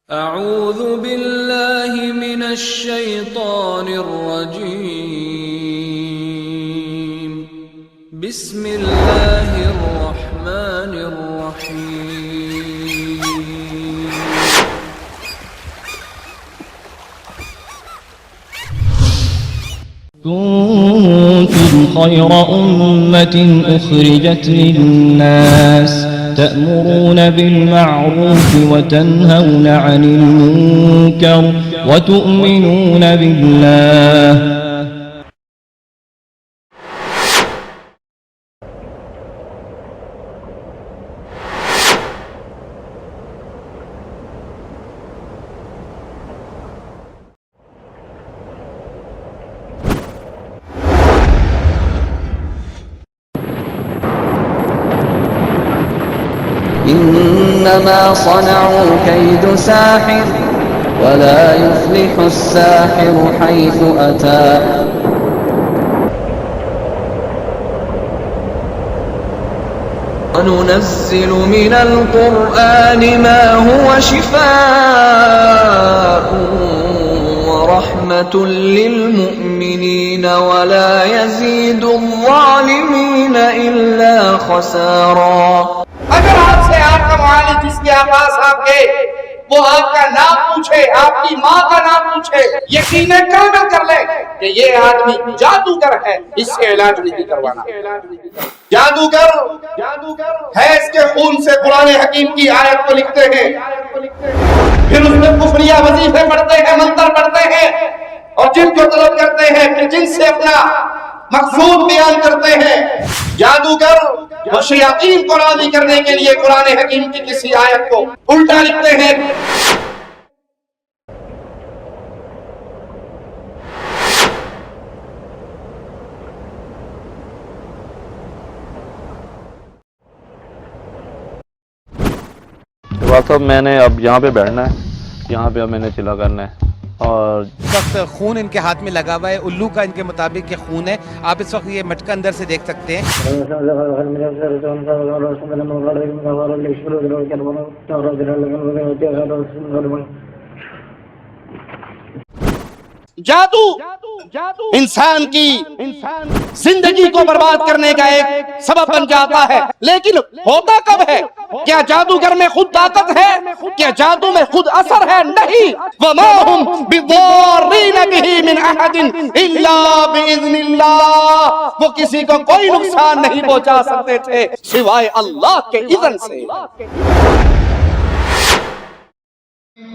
اعوذ باللہ من الشیطان الرجیم بسم اللہ الرحمن الرحیم كنتم خير أمة أخرجت للناس تأمرون بالمعروف وتنهون عن المنكر وتؤمنون بالله إنما صنعوا كيد ساحر ولا يفلح الساحر حيث أتى وننزل من القرآن ما هو شفاء ورحمة للمؤمنين ولا يزيد الظالمين إلا خسارا. اگر آپ سے آپ کا معالج جس کے پاس آپ کے وہ آپ کا نام پوچھے، آپ کی ماں کا نام پوچھے، یقین کامل کر لے کہ یہ آدمی جادوگر ہے، اس سے علاج نہیں کروانا. جادوگر ہے اس کے خون سے قرآن حکیم کی آیت کو لکھتے ہیں، پھر اس میں کفریہ وظیفے پڑھتے ہیں، منتر پڑھتے ہیں اور جن کو طلب کرتے ہیں، پھر جن سے اپنا مقصود بیان کرتے ہیں. جادوگر وہ شیاطین کو راضی کرنے کے لیے قرآن حکیم کی کسی آیت کو الٹا لکھتے ہیں. صاحب میں نے اب یہاں پہ بیٹھنا ہے، یہاں پہ اب میں نے چلا کرنا ہے. اور اس وقت خون ان کے ہاتھ میں لگا ہوا ہے، الو کا ان کے مطابق یہ خون ہے. آپ اس وقت یہ مٹکا اندر سے دیکھ سکتے ہیں. جادو انسان کی زندگی کو برباد کرنے کا ایک سبب بن جاتا ہے، لیکن ہوتا کب ہے؟ کیا جادوگر میں خود طاقت ہے؟ کیا جادو میں خود اثر ہے؟ نہیں. وما هم بضارین به من احد الا باذن اللہ، وہ کسی کو کوئی نقصان نہیں پہنچا سکتے تھے سوائے اللہ کے اذن سے.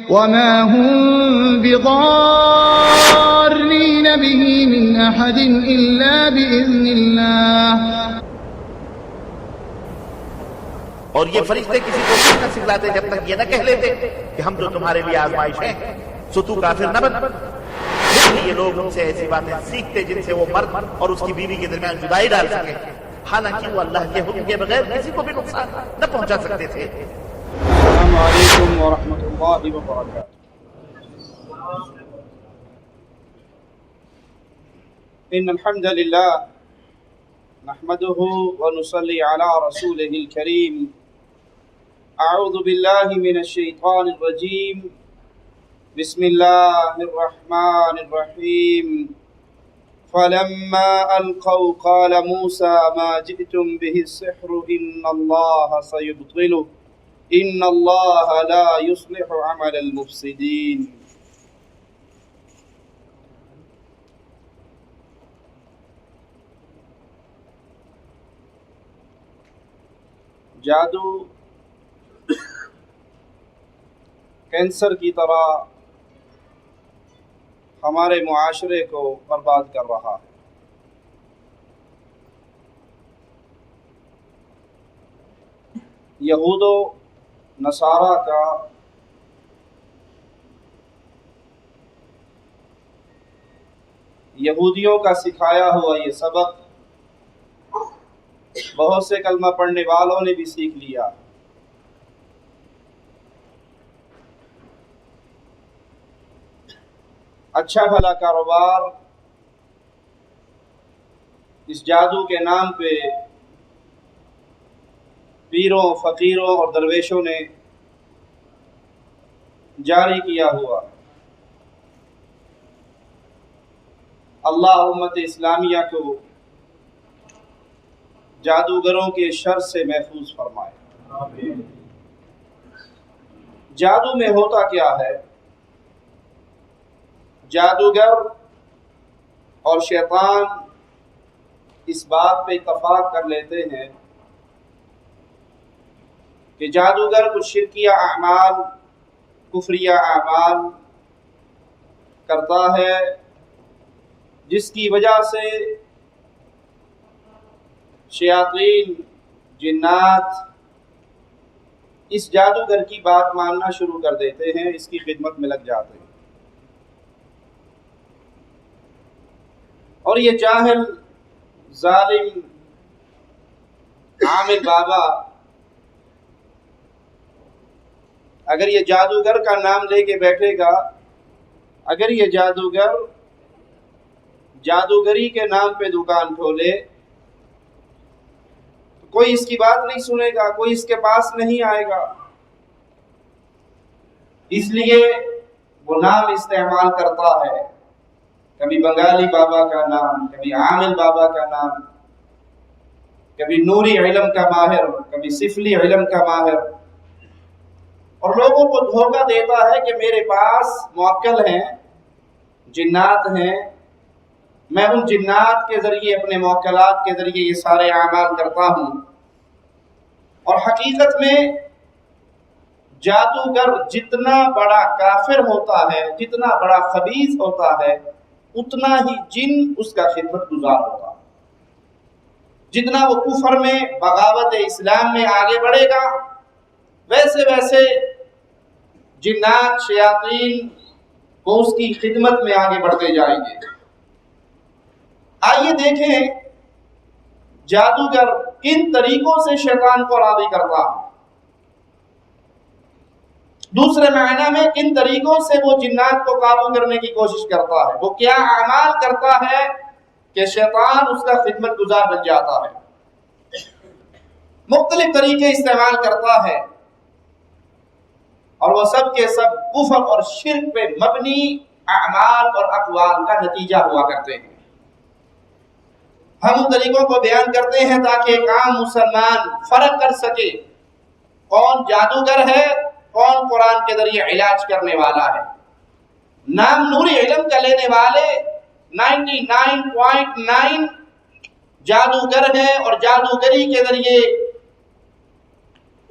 وما هم بضارين به من أحد إلا بإذن الله. اور یہ فرشتے کسی کو نہ سکھلاتے جب تک یہ نہ کہہ لیتے کہ ہم تو تمہارے لیے آزمائش ہیں، سو تو کافر نہ بن. یہ لوگ ان سے ایسی باتیں سیکھتے جن سے وہ مرد اور اس کی بیوی کے درمیان جدائی ڈال سکے، حالانکہ وہ اللہ کے حکم کے بغیر کسی کو بھی نقصان نہ پہنچا سکتے تھے. السلام علیکم ورحمۃ اللہ وبرکاتہ. ان الحمد للہ نحمده ونصلي على رسوله الكريم. اعوذ باللہ من الشیطان الرجیم. بسم اللہ الرحمن الرحیم. فلما القوا قال موسى ما جئتم به السحر ان اللہ سيبطله ان اللہ لا يصلح عمل المفسدین. جادو کینسر کی طرح ہمارے معاشرے کو برباد کر رہا ہے. یہود و نصارہ کا یہودیوں کا سکھایا ہوا یہ سبق بہت سے کلمہ پڑھنے والوں نے بھی سیکھ لیا. اچھا بھلا کاروبار اس جادو کے نام پہ پیروں، فقیروں اور درویشوں نے جاری کیا ہوا. اللہ امت اسلامیہ کو جادوگروں کے شر سے محفوظ فرمائے. جادو میں ہوتا کیا ہے؟ جادوگر اور شیطان اس بات پہ اتفاق کر لیتے ہیں کہ جادوگر کچھ شرکیہ اعمال، کفریہ اعمال کرتا ہے جس کی وجہ سے شیاطین، جنات اس جادوگر کی بات ماننا شروع کر دیتے ہیں، اس کی خدمت میں لگ جاتے ہیں. اور یہ جاہل ظالم عامل بابا اگر یہ جادوگر کا نام لے کے بیٹھے گا، اگر یہ جادوگر جادوگری کے نام پہ دکان کھولے تو کوئی اس کی بات نہیں سنے گا، کوئی اس کے پاس نہیں آئے گا. اس لیے وہ نام استعمال کرتا ہے، کبھی بنگالی بابا کا نام، کبھی عامل بابا کا نام، کبھی نوری علم کا ماہر، کبھی سفلی علم کا ماہر، اور لوگوں کو دھوکہ دیتا ہے کہ میرے پاس موکل ہیں، جنات ہیں، میں ان جنات کے ذریعے، اپنے موکلات کے ذریعے یہ سارے اعمال کرتا ہوں. اور حقیقت میں جادوگر جتنا بڑا کافر ہوتا ہے، جتنا بڑا خبیث ہوتا ہے، اتنا ہی جن اس کا خدمت گزار ہوتا ہے. جتنا وہ کفر میں، بغاوت اسلام میں آگے بڑھے گا، ویسے ویسے جنات، شیاطین وہ اس کی خدمت میں آگے بڑھتے جائیں گے. آئیے دیکھیں جادوگر کن طریقوں سے شیطان کو راضی کرتا ہے، دوسرے معنی میں کن طریقوں سے وہ جنات کو قابو کرنے کی کوشش کرتا ہے، وہ کیا اعمال کرتا ہے کہ شیطان اس کا خدمت گزار بن جاتا ہے. مختلف طریقے استعمال کرتا ہے، اور وہ سب کے سب کفر اور شرک پہ مبنی اعمال اور اقوال کا نتیجہ ہوا کرتے ہیں. ہم ان طریقوں کو بیان کرتے ہیں تاکہ ایک عام مسلمان فرق کر سکے کون جادوگر ہے، کون قرآن کے ذریعے علاج کرنے والا ہے. نام نوری علم کا لینے والے 99.9 جادوگر ہیں، اور جادوگری کے ذریعے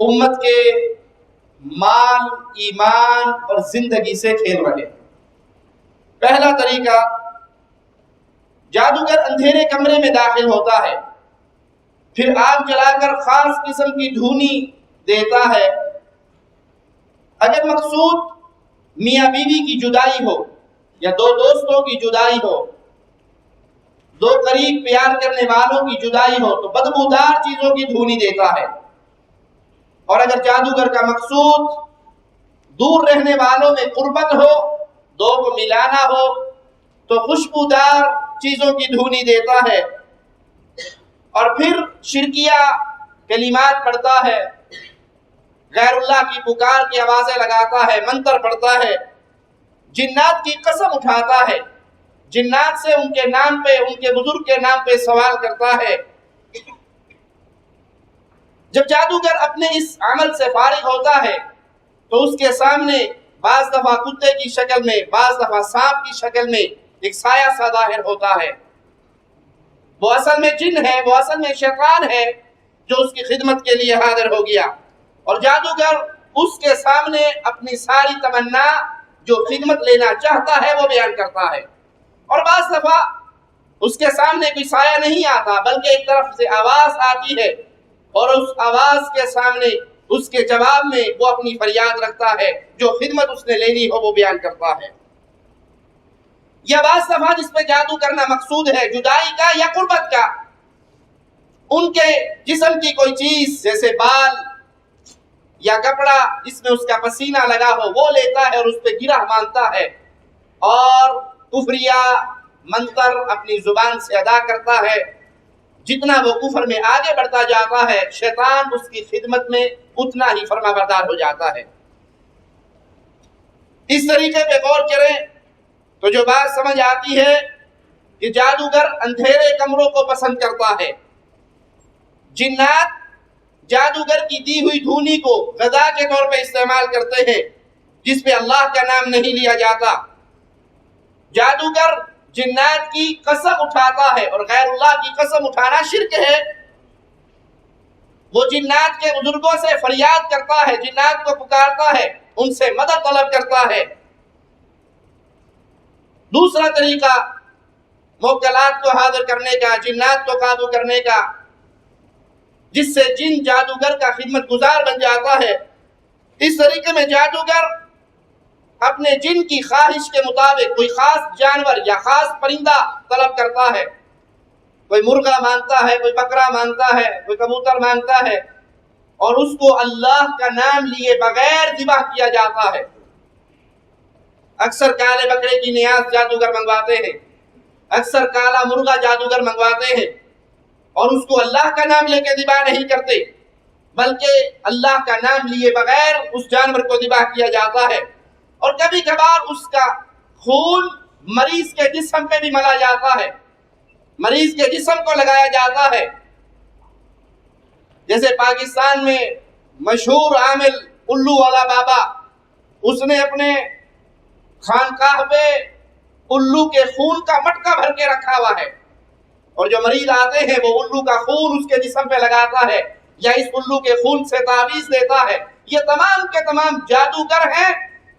امت کے مال، ایمان اور زندگی سے کھیل رہے ہیں. پہلا طریقہ، جادوگر اندھیرے کمرے میں داخل ہوتا ہے، پھر آگ جلا کر خاص قسم کی دھونی دیتا ہے. اگر مقصود میاں بیوی کی جدائی ہو، یا دو دوستوں کی جدائی ہو، دو قریب پیار کرنے والوں کی جدائی ہو، تو بدبودار چیزوں کی دھونی دیتا ہے. اور اگر جادوگر کا مقصود دور رہنے والوں میں قربت ہو، دو کو ملانا ہو، تو خوشبودار چیزوں کی دھونی دیتا ہے. اور پھر شرکیہ کلمات پڑھتا ہے، غیر اللہ کی پکار کی آوازیں لگاتا ہے، منتر پڑھتا ہے، جنات کی قسم اٹھاتا ہے، جنات سے ان کے نام پہ، ان کے بزرگ کے نام پہ سوال کرتا ہے. جب جادوگر اپنے اس عمل سے فارغ ہوتا ہے تو اس کے سامنے بعض دفعہ کتے کی شکل میں، بعض دفعہ سانپ کی شکل میں ایک سایہ سا ظاہر ہوتا ہے. وہ اصل میں جن ہے، وہ اصل میں شیطان ہے جو اس کی خدمت کے لیے حاضر ہو گیا. اور جادوگر اس کے سامنے اپنی ساری تمنا جو خدمت لینا چاہتا ہے وہ بیان کرتا ہے. اور بعض دفعہ اس کے سامنے کوئی سایہ نہیں آتا، بلکہ ایک طرف سے آواز آتی ہے، اور اس آواز کے سامنے، اس کے جواب میں وہ اپنی فریاد رکھتا ہے، جو خدمت اس نے لینی ہو وہ بیان کرتا ہے. یا بعض دفعہ جس پہ جادو کرنا مقصود ہے جدائی کا یا قربت کا، ان کے جسم کی کوئی چیز جیسے بال یا کپڑا جس میں اس کا پسینہ لگا ہو وہ لیتا ہے اور اس پہ گرہ مانتا ہے، اور کفریہ منتر اپنی زبان سے ادا کرتا ہے. جتنا وہ کفر میں آگے بڑھتا جاتا ہے، شیطان اس کی خدمت میں اتنا ہی فرما بردار ہو جاتا ہے. اس طریقے پہ غور کریں تو جو بات سمجھ آتی ہے کہ جادوگر اندھیرے کمروں کو پسند کرتا ہے. جنات جادوگر کی دی ہوئی دھونی کو غذا کے طور پہ استعمال کرتے ہیں جس پہ اللہ کا نام نہیں لیا جاتا. جادوگر جنات کی قسم اٹھاتا ہے اور غیر اللہ کی قسم اٹھانا شرک ہے. وہ جنات کے بزرگوں سے فریاد کرتا ہے، جنات کو پکارتا ہے، ان سے مدد طلب کرتا ہے. دوسرا طریقہ موکلات کو حاضر کرنے کا، جنات کو قابو کرنے کا، جس سے جن جادوگر کا خدمت گزار بن جاتا ہے. اس طریقے میں جادوگر اپنے جن کی خواہش کے مطابق کوئی خاص جانور یا خاص پرندہ طلب کرتا ہے. کوئی مرغا مانگتا ہے، کوئی بکرا مانگتا ہے، کوئی کبوتر مانگتا ہے، اور اس کو اللہ کا نام لیے بغیر ذبح کیا جاتا ہے. اکثر کالے بکرے کی نیاز جادوگر منگواتے ہیں، اکثر کالا مرغا جادوگر منگواتے ہیں، اور اس کو اللہ کا نام لے کے ذبح نہیں کرتے بلکہ اللہ کا نام لیے بغیر اس جانور کو ذبح کیا جاتا ہے. اور کبھی کبھار اس کا خون مریض کے جسم پہ بھی ملا جاتا ہے، مریض کے جسم کو لگایا جاتا ہے. جیسے پاکستان میں مشہور عامل الو والا بابا، اس نے اپنے خانقاہ پہ الو کے خون کا مٹکا بھر کے رکھا ہوا ہے، اور جو مریض آتے ہیں وہ الو کا خون اس کے جسم پہ لگاتا ہے یا اس الو کے خون سے تعویذ دیتا ہے. یہ تمام کے تمام جادوگر ہیں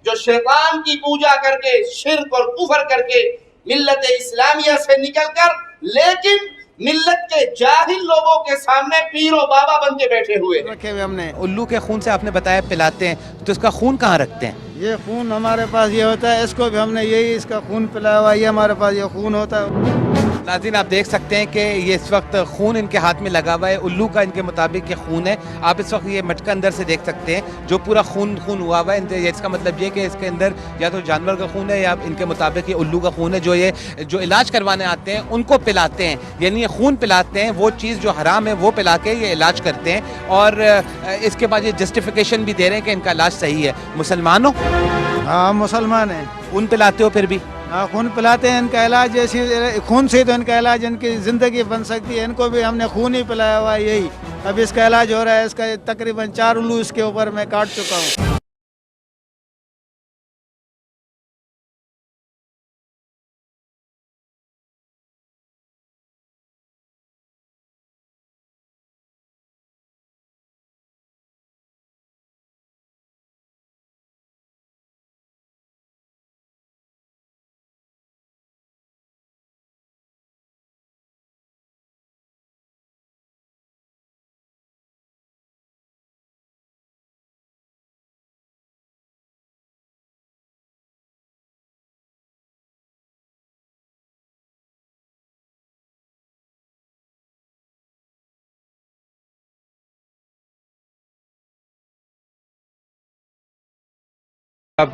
جو شیطان کی پوجا کر کے، شرک اور کفر کر کے ملت اسلامیہ سے نکل کر لیکن ملت کے جاہل لوگوں کے سامنے پیر و بابا بن کے بیٹھے ہوئے رکھے ہوئے ہم نے. الو کے خون سے آپ نے بتایا پلاتے ہیں، تو اس کا خون کہاں رکھتے ہیں؟ یہ خون ہمارے پاس یہ ہوتا ہے، اس کو بھی ہم نے یہی اس کا خون پلایا ہوا، یہ ہمارے پاس یہ خون ہوتا ہے. ناظرین آپ دیکھ سکتے ہیں کہ یہ اس وقت خون ان کے ہاتھ میں لگا ہوا ہے. الو کا ان کے مطابق یہ خون ہے. آپ اس وقت یہ مٹکا اندر سے دیکھ سکتے ہیں جو پورا خون ہوا ہوا ہے. اس کا مطلب یہ کہ اس کے اندر یا تو جانور کا خون ہے یا ان کے مطابق یہ الو کا خون ہے جو علاج کروانے آتے ہیں ان کو پلاتے ہیں. یعنی یہ خون پلاتے ہیں، وہ چیز جو حرام ہے وہ پلا کے یہ علاج کرتے ہیں، اور اس کے بعد یہ جسٹیفیکیشن بھی دے رہے ہیں کہ ان کا علاج صحیح ہے. مسلمان ہو؟ ہاں مسلمان ہیں. خون پلاتے ہو پھر بھی؟ ہاں خون پلاتے ہیں. ان کا علاج جیسی خون سے تو ان کا علاج ان کی زندگی بن سکتی ہے. ان کو بھی ہم نے خون ہی پلایا ہوا ہے یہی. اب اس کا علاج ہو رہا ہے. اس کا تقریباً 4 الو اس کے اوپر میں کاٹ چکا ہوں.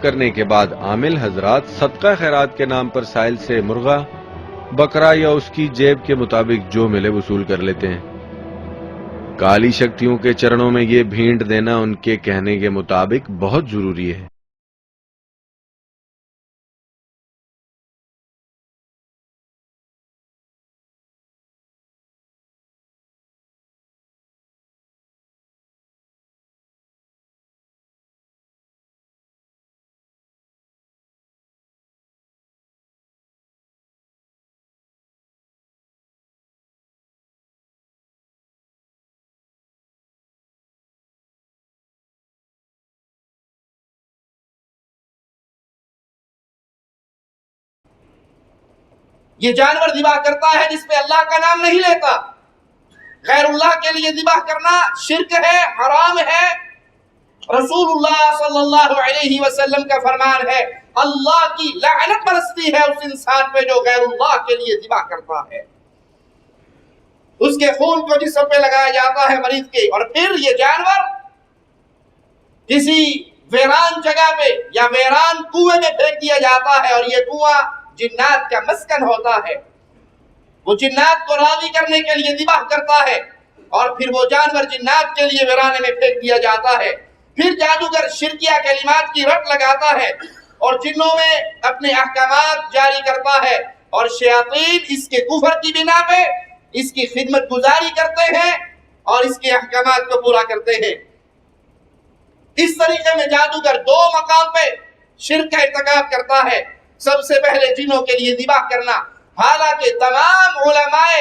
کرنے کے بعد عامل حضرات صدقہ خیرات کے نام پر سائل سے مرغا، بکرا یا اس کی جیب کے مطابق جو ملے وصول کر لیتے ہیں. کالی شکتیوں کے چرنوں میں یہ بھینٹ دینا ان کے کہنے کے مطابق بہت ضروری ہے. یہ جانور ذبح کرتا ہے جس پہ اللہ کا نام نہیں لیتا. غیر اللہ کے لیے ذبح کرنا شرک ہے، حرام ہے. رسول اللہ صلی اللہ علیہ وسلم کا فرمان ہے اللہ کی لعنت برستی ہے اس انسان پہ جو غیر اللہ کے لیے ذبح کرتا ہے. اس کے خون کو جسم پہ لگایا جاتا ہے مریض کے، اور پھر یہ جانور کسی ویران جگہ پہ یا ویران کنویں میں پھینک دیا جاتا ہے، اور یہ کنواں جنات کا مسکن ہوتا ہے. وہ جنات کو راضی کرنے کے لیے ذبح کرتا ہے، اور پھر وہ جانور جنات کے لیے ویرانے میں پھینک دیا جاتا ہے. پھر جادوگر شرکیہ کلمات کی رٹ لگاتا ہے اور جنوں میں اپنے احکامات جاری کرتا ہے، اور شیاطین اس کے کفر کی بنا پہ اس کی خدمت گزاری کرتے ہیں اور اس کے احکامات کو پورا کرتے ہیں۔ اس طریقے میں جادوگر دو مقام پہ شرک کا ارتکاب کرتا ہے۔ سب سے پہلے جنوں کے لیے ذبح کرنا، حالانکہ تمام علماء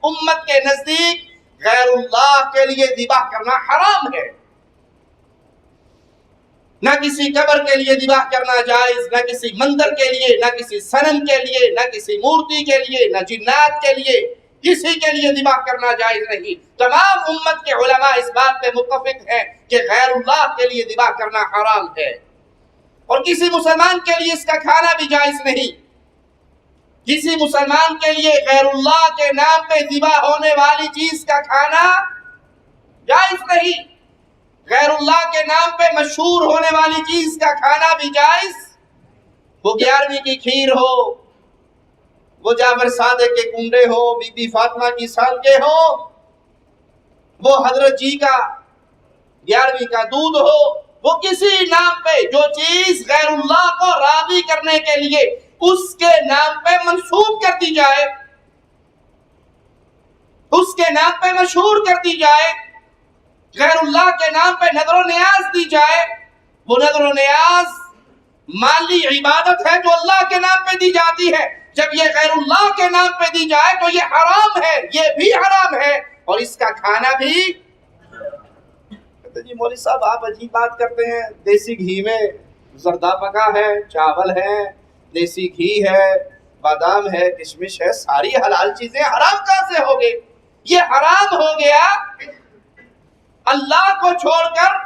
امت کے نزدیک غیر اللہ کے لیے ذبح کرنا حرام ہے۔ نہ کسی قبر کے لیے ذبح کرنا جائز، نہ کسی مندر کے لیے، نہ کسی صنم کے لیے، نہ کسی مورتی کے لیے، نہ جنات کے لیے، کسی کے لیے ذبح کرنا جائز نہیں۔ تمام امت کے علماء اس بات پہ متفق ہیں کہ غیر اللہ کے لیے ذبح کرنا حرام ہے، اور کسی مسلمان کے لیے اس کا کھانا بھی جائز نہیں۔ کسی مسلمان کے لیے غیر اللہ کے نام پہ ذبح ہونے والی چیز کا کھانا جائز نہیں۔ غیر اللہ کے نام پہ مشہور ہونے والی چیز کا کھانا بھی جائز، وہ 11ویں کی کھیر ہو، وہ جعفر صادق کے کنڈے ہو، بی بی فاطمہ کی سالگے ہو، وہ حضرت جی کا 11ویں کا دودھ ہو، وہ کسی نام پہ جو چیز غیر اللہ کو راضی کرنے کے لیے اس کے نام پہ منسوب کر دی جائے، اس کے نام پہ مشہور کر دی جائے، غیر اللہ کے نام پہ نظر و نیاز دی جائے، وہ نظر و نیاز مالی عبادت ہے جو اللہ کے نام پہ دی جاتی ہے۔ جب یہ غیر اللہ کے نام پہ دی جائے تو یہ حرام ہے، یہ بھی حرام ہے، اور اس کا کھانا بھی۔ کہتے جی مولوی صاحب آپ عجیب بات کرتے ہیں، دیسی گھی میں زردہ پکا ہے، چاول ہے، دیسی گھی ہے، بادام ہے، کشمش ہے، ساری حلال چیزیں حرام کہاں سے ہو گئی؟ یہ حرام ہو گیا اللہ کو چھوڑ کر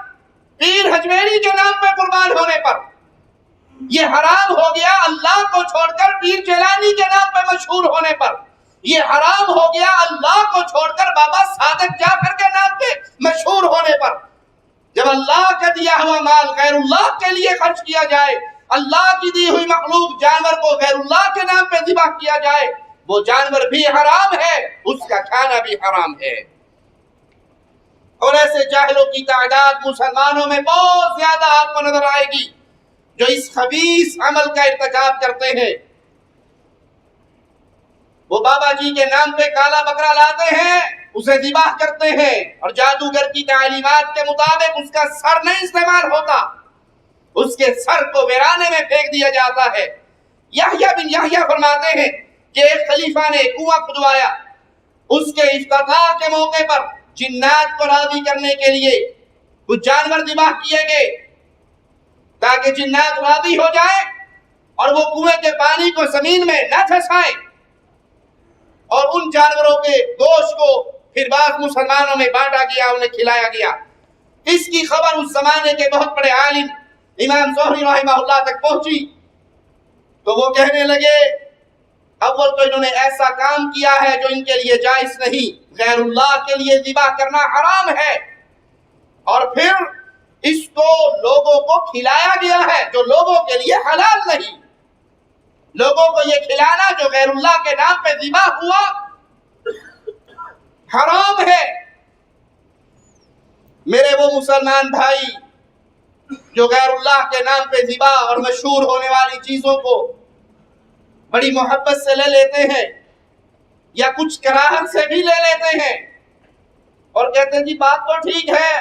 پیر حجویری کے نام پہ قربان ہونے پر، یہ حرام ہو گیا اللہ کو چھوڑ کر پیر جیلانی کے نام پہ مشہور ہونے پر، یہ حرام ہو گیا اللہ کو چھوڑ کر بابا صادق جعفر کے نام پہ مشہور ہونے پر۔ جب اللہ کا دیا ہوا مال غیر اللہ کے لیے خرچ کیا جائے، اللہ کی دی ہوئی مخلوق جانور کو غیر اللہ کے نام پہ ذبح کیا جائے، وہ جانور بھی حرام ہے، اس کا کھانا بھی حرام ہے۔ اور ایسے جاہلوں کی تعداد مسلمانوں میں بہت زیادہ آپ کو نظر آئے گی جو اس خبیث عمل کا ارتکاب کرتے ہیں۔ وہ بابا جی کے نام پہ کالا بکرا لاتے ہیں، اسے ذبح کرتے ہیں، اور جادوگر کی تعلیمات کے مطابق اس کا سر نہیں استعمال ہوتا، اس کے سر کو ویرانے میں پھینک دیا جاتا ہے۔ یحییٰ بن یحییٰ فرماتے ہیں کہ ایک خلیفہ نے کنواں کھدوایا، اس کے افتتاح کے موقع پر جنات کو راضی کرنے کے لیے کچھ جانور ذبح کیے گئے تاکہ جنات راضی ہو جائیں اور وہ کنویں کے پانی کو زمین میں نہ دھسائیں، اور ان جانوروں کے گوشت کو پھر بعض مسلمانوں میں بانٹا گیا، انہیں کھلایا گیا۔ اس کی خبر اس زمانے کے بہت بڑے عالم امام زہری رحمہ اللہ تک پہنچی تو وہ کہنے لگے اول تو انہوں نے ایسا کام کیا ہے جو ان کے لیے جائز نہیں، غیر اللہ کے لیے ذبح کرنا حرام ہے، اور پھر اس کو لوگوں کو کھلایا گیا ہے جو لوگوں کے لیے حلال نہیں۔ لوگوں کو یہ کھلانا جو غیر اللہ کے نام پہ ذبح ہوا حرام ہے۔ میرے وہ مسلمان بھائی جو غیر اللہ کے نام پہ ذبح اور مشہور ہونے والی چیزوں کو بڑی محبت سے لے لیتے ہیں یا کچھ کراہت سے بھی لے لیتے ہیں اور کہتے ہیں جی بات تو ٹھیک ہے،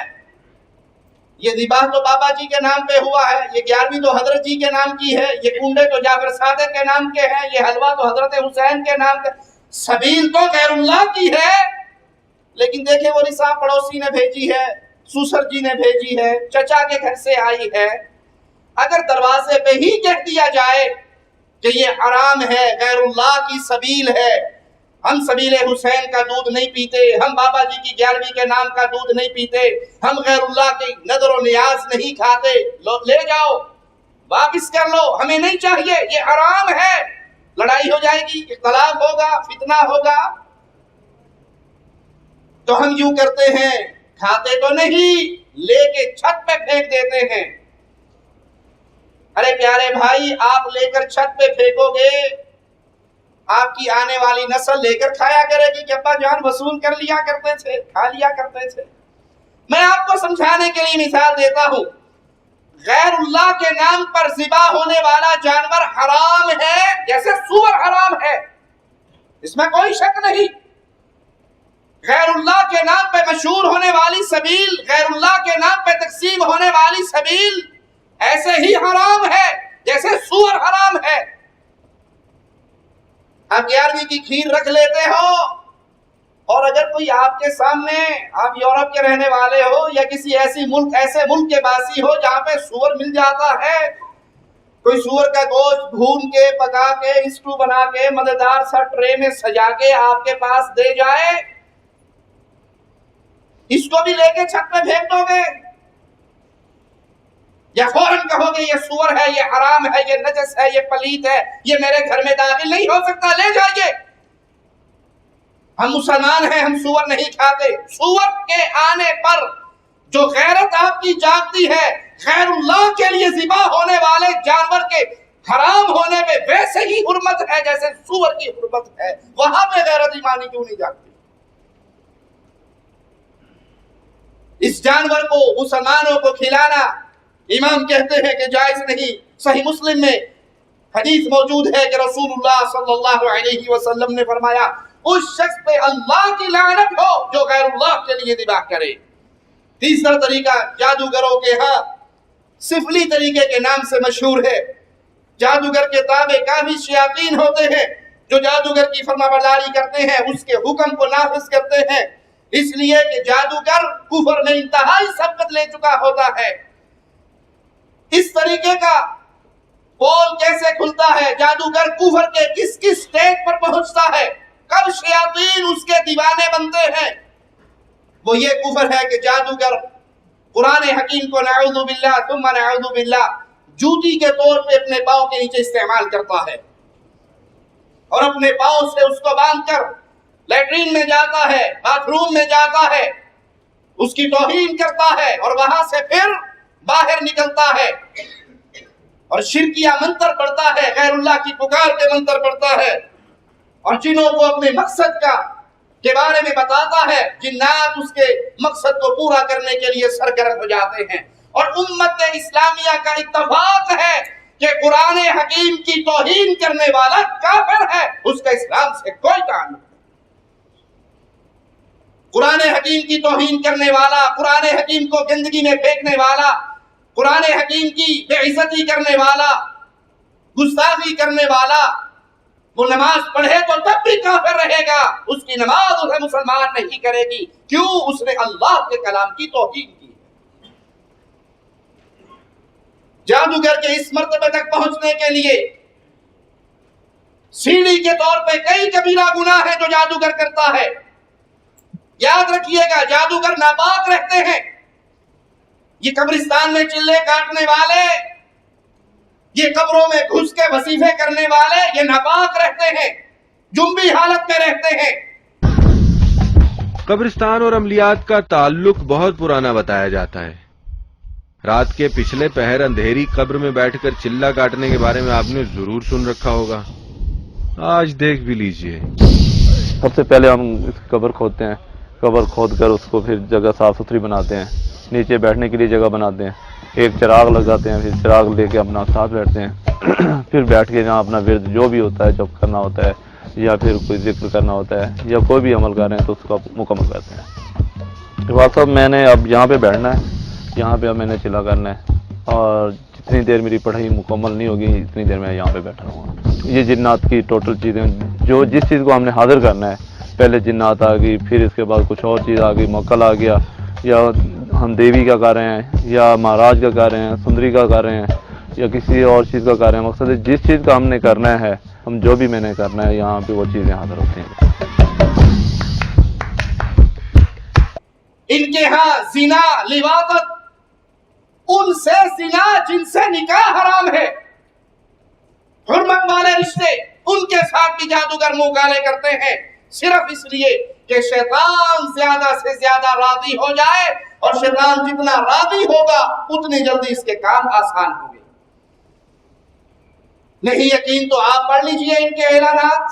یہ ذبح تو بابا جی کے نام پہ ہوا ہے، یہ 11ویں تو حضرت جی کے نام کی ہے، یہ کنڈے تو جعفر صادق کے نام کے ہیں، یہ حلوہ تو حضرت حسین کے نام کے، سبیل تو غیر اللہ کی ہے۔ لیکن دیکھیں وہ صاحب پڑوسی نے بھیجی ہے، سسر جی نے بھیجی ہے، چچا کے گھر سے آئی ہے، اگر دروازے پہ ہی کہہ دیا جائے کہ یہ حرام ہے، غیر اللہ کی سبیل ہے، ہم سبیل حسین کا دودھ نہیں پیتے، ہم بابا جی کی 11ویں کے نام کا دودھ نہیں پیتے، ہم غیر اللہ کی نظر و نیاز نہیں کھاتے، لو لے جاؤ واپس کر لو، ہمیں نہیں چاہیے، یہ حرام ہے، لڑائی ہو جائے گی، اختلاف ہوگا، فتنہ ہوگا، تو ہم یوں کرتے ہیں، کھاتے تو نہیں، لے کے چھت پہ پھینک دیتے ہیں۔ ارے پیارے بھائی، آپ لے کر چھت پہ پھینکو گے، آپ کی آنے والی نسل لے کر کھایا کرے گی کہ ابا جان وصول کر لیا کرتے تھے، کھا لیا کرتے تھے۔ میں آپ کو سمجھانے کے لیے مثال دیتا ہوں، غیر اللہ کے نام پر ذبح ہونے والا جانور حرام ہے جیسے سور حرام ہے، اس میں کوئی شک نہیں۔ غیر اللہ کے نام پہ مشہور ہونے والی سبیل، غیر اللہ کے نام پہ تقسیم ہونے والی سبیل ایسے ہی حرام ہے جیسے سور حرام ہے۔ آپ 11ویں کی کھیر رکھ لیتے ہو، اور اگر کوئی آپ کے سامنے، آپ یورپ کے رہنے والے ہو یا کسی ایسے ملک کے باسی ہو جہاں پہ سور مل جاتا ہے، کوئی سور کا گوشت بھون کے پکا کے اسٹو بنا کے مزیدار سا ٹرے میں سجا کے آپ کے پاس دے جائے، اس کو بھی لے کے چھت پہ پھینک دو گے یا فوراً کہو گے یہ سور ہے، یہ حرام ہے، یہ نجس ہے، یہ پلیت ہے، یہ میرے گھر میں داخل نہیں ہو سکتا، لے جائیے؟ ہم مسلمان ہیں، ہم سور نہیں کھاتے۔ سور کے آنے پر جو غیرت آپ کی جاگتی ہے غیر اللہ کے لیے ذبح ہونے والے جانور کے حرام ہونے پہ ویسے ہی حرمت ہے جیسے سور کی حرمت ہے، وہاں پہ غیرت ایمانی کیوں نہیں جاگتی؟ اس جانور کو مسلمانوں کو کھلانا امام کہتے ہیں کہ جائز نہیں۔ صحیح مسلم میں حدیث موجود ہے کہ رسول اللہ صلی اللہ علیہ وسلم نے فرمایا اس شخص پہ اللہ کی لعنت ہو جو غیر اللہ کے لیے ذبح کرے۔ تیسرا طریقہ جادوگروں کے ہاں سفلی طریقے کے نام سے مشہور ہے۔ جادوگر کے تابع کافی شیاطین ہوتے ہیں جو جادوگر کی فرمانبرداری کرتے ہیں، اس کے حکم کو نافذ کرتے ہیں، اس لیے کہ جادوگر کفر میں انتہائی سبقت لے چکا ہوتا ہے۔ اس طریقے کا پول کیسے کھلتا ہے، جادوگر کفر کے کس کس سٹیج پر پہنچتا ہے، کب شیاطین اس کے دیوانے بنتے ہیں، وہ یہ کفر ہے کہ جادوگر قرآن حکیم کو نعوذ باللہ ثم نعوذ باللہ جوتی کے طور پہ اپنے پاؤں کے نیچے استعمال کرتا ہے، اور اپنے پاؤں سے اس کو باندھ کر لیٹرین میں جاتا ہے، باتھ روم میں جاتا ہے، اس کی توہین کرتا ہے، اور وہاں سے پھر باہر نکلتا ہے اور شرکیہ منتر پڑھتا ہے، غیر اللہ کی پکار کے منتر پڑھتا ہے، اور جنوں کو اپنے مقصد کے بارے میں بتاتا ہے، جنات اس کے مقصد کو پورا کرنے کے لیے سرگرم ہو جاتے ہیں۔ اور امت اسلامیہ کا اتفاق ہے کہ قرآن حکیم کی توہین کرنے والا کافر ہے، اس کا اسلام سے کوئی تعلق نہیں۔ قرآن حکیم کی توہین کرنے والا، قرآن حکیم کو گندگی میں پھینکنے والا، قرآن حکیم کی بے عزتی کرنے والا، گستاخی کرنے والا، وہ نماز پڑھے تو تب بھی کافر رہے گا، اس کی نماز اسے مسلمان نہیں کرے گی، کیوں؟ اس نے اللہ کے کلام کی توہین کی۔ جادوگر کے اس مرتبے تک پہنچنے کے لیے سیڑھی کے طور پہ کئی کبیرہ گناہ ہیں جو جادوگر کرتا ہے۔ یاد رکھیے گا، جادوگر ناپاک رہتے ہیں، یہ قبرستان میں چلے کاٹنے والے، یہ قبروں میں گھس کے وظیفے کرنے والے، یہ ناپاک رہتے ہیں، جنبی حالت میں رہتے ہیں۔ قبرستان اور عملیات کا تعلق بہت پرانا بتایا جاتا ہے۔ رات کے پچھلے پہر اندھیری قبر میں بیٹھ کر چلہ کاٹنے کے بارے میں آپ نے ضرور سن رکھا ہوگا، آج دیکھ بھی لیجئے۔ سب سے پہلے ہم اس قبر کھودتے ہیں، قبر کھود کر اس کو پھر جگہ صاف ستھری بناتے ہیں، نیچے بیٹھنے کے لیے جگہ بناتے ہیں، ایک چراغ لگاتے ہیں، پھر چراغ لے کے اپنا ساتھ بیٹھتے ہیں، پھر بیٹھ کے جہاں اپنا ورد جو بھی ہوتا ہے جب کرنا ہوتا ہے یا پھر کوئی ذکر کرنا ہوتا ہے یا کوئی بھی عمل کر رہے ہیں تو اس کو مکمل کرتے ہیں۔ اقبال صاحب میں نے اب یہاں پہ بیٹھنا ہے، یہاں پہ اب میں نے چلا کرنا ہے، اور جتنی دیر میری پڑھائی مکمل نہیں ہوگی اتنی دیر میں یہاں پہ بیٹھا رہوں گا۔ یہ جنات کی ٹوٹل چیزیں جو جس چیز کو ہم نے حاضر کرنا ہے، پہلے جنات آ گئی، پھر اس کے بعد کچھ اور چیز آ گئی، موکل آ گیا، یا ہم دیوی کا کر رہے ہیں یا مہاراج کا کر رہے ہیں، سندری کا کر رہے ہیں یا کسی اور چیز کا کر رہے ہیں، مقصد ہے جس چیز کا ہم نے کرنا ہے، ہم جو بھی میں نے کرنا ہے یہاں پہ وہ چیزیں حاضر ہوتی ہیں۔ ان کے ہاں زنا، لواطت، ان سے زنا جن سے نکاح حرام ہے، حرمت والے رشتے، ان کے ساتھ بھی جادوگر منہ کالے کرتے ہیں، صرف اس لیے کہ شیطان زیادہ سے زیادہ راضی ہو جائے، اور شیطان جتنا راضی ہوگا اتنی جلدی اس کے کام آسان ہوں گے۔ نہیں یقین تو آپ پڑھ لیجئے ان کے اعلانات،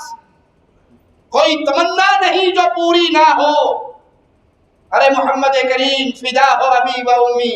کوئی تمنا نہیں جو پوری نہ ہو۔ ارے محمد کریم فدا ہو ابی و امی،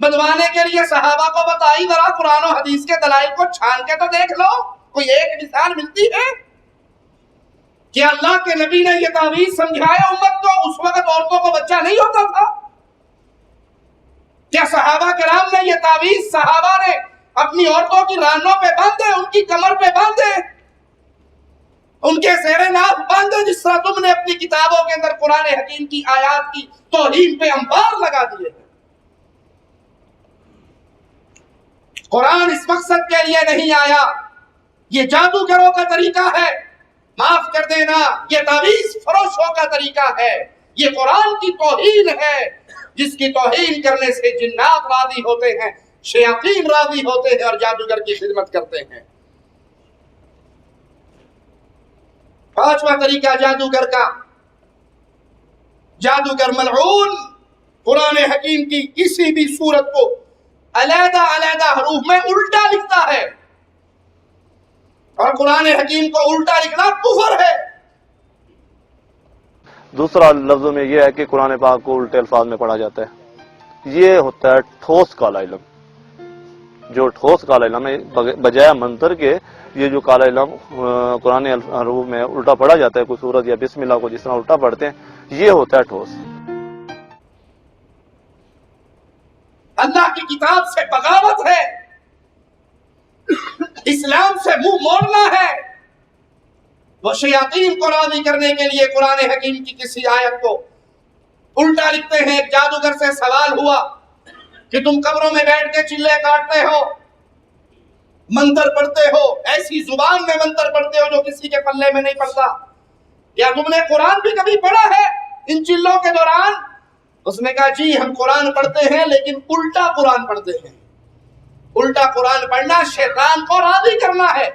بدوانے کے لیے صحابہ کو بتائی ذرا قرآن و حدیث کے دلائل کو چھان کے تو دیکھ لو، کوئی ایک مثال ملتی ہے کہ اللہ کے نبی نے یہ تعویذ سمجھایا امت کو؟ اس وقت عورتوں کو بچہ نہیں ہوتا تھا؟ کیا صحابہ کرام نے یہ تعویذ صحابہ نے اپنی عورتوں کی رانوں پہ باندھے، ان کی کمر پہ باندھے، ان کے زیر ناف باندھے، جس طرح تم نے اپنی کتابوں کے اندر قرآن حکیم کی آیات کی توہین پہ انبار لگا دیے ہیں؟ قرآن اس مقصد کے لیے نہیں آیا، یہ جادوگروں کا طریقہ ہے، معاف کر دینا، یہ تعویذ فروشوں کا طریقہ ہے، یہ قرآن کی توہین ہے، جس کی توہین کرنے سے جنات راضی ہوتے ہیں، شیاطین راضی ہوتے ہیں اور جادوگر کی خدمت کرتے ہیں۔ پانچواں طریقہ جادوگر کا، جادوگر ملعون قرآن حکیم کی کسی بھی صورت کو علیحدہ علیحدہ حروف میں الٹا لکھتا ہے، اور قرآن حکیم کو الٹا لکھنا کفر ہے۔ دوسرا لفظوں میں یہ ہے کہ قرآن پاک کو الٹے الفاظ میں پڑھا جاتا ہے، یہ ہوتا ہے ٹھوس کالا علم۔ جو ٹھوس کالا علم ہے، بجائے منتر کے یہ جو کالا علم قرآن حروف میں الٹا پڑھا جاتا ہے، کوئی سورت یا بسم اللہ کو جس طرح الٹا پڑھتے ہیں، یہ ہوتا ہے ٹھوس۔ اللہ کی کتاب سے بغاوت ہے، اسلام سے منہ موڑنا ہے۔ وہ شیاطین کو راضی کرنے کے لیے قرآن حکیم کی کسی آیت کو الٹا لکھتے ہیں۔ ایک جادوگر سے سوال ہوا کہ تم قبروں میں بیٹھ کے چلے کاٹتے ہو، منتر پڑھتے ہو، ایسی زبان میں منتر پڑھتے ہو جو کسی کے پلے میں نہیں پڑتا، کیا تم نے قرآن بھی کبھی پڑھا ہے ان چلوں کے دوران؟ اس نے کہا جی ہم قرآن پڑھتے ہیں لیکن الٹا قرآن پڑھتے ہیں۔ الٹا قرآن پڑھنا شیطان کو راضی کرنا ہے،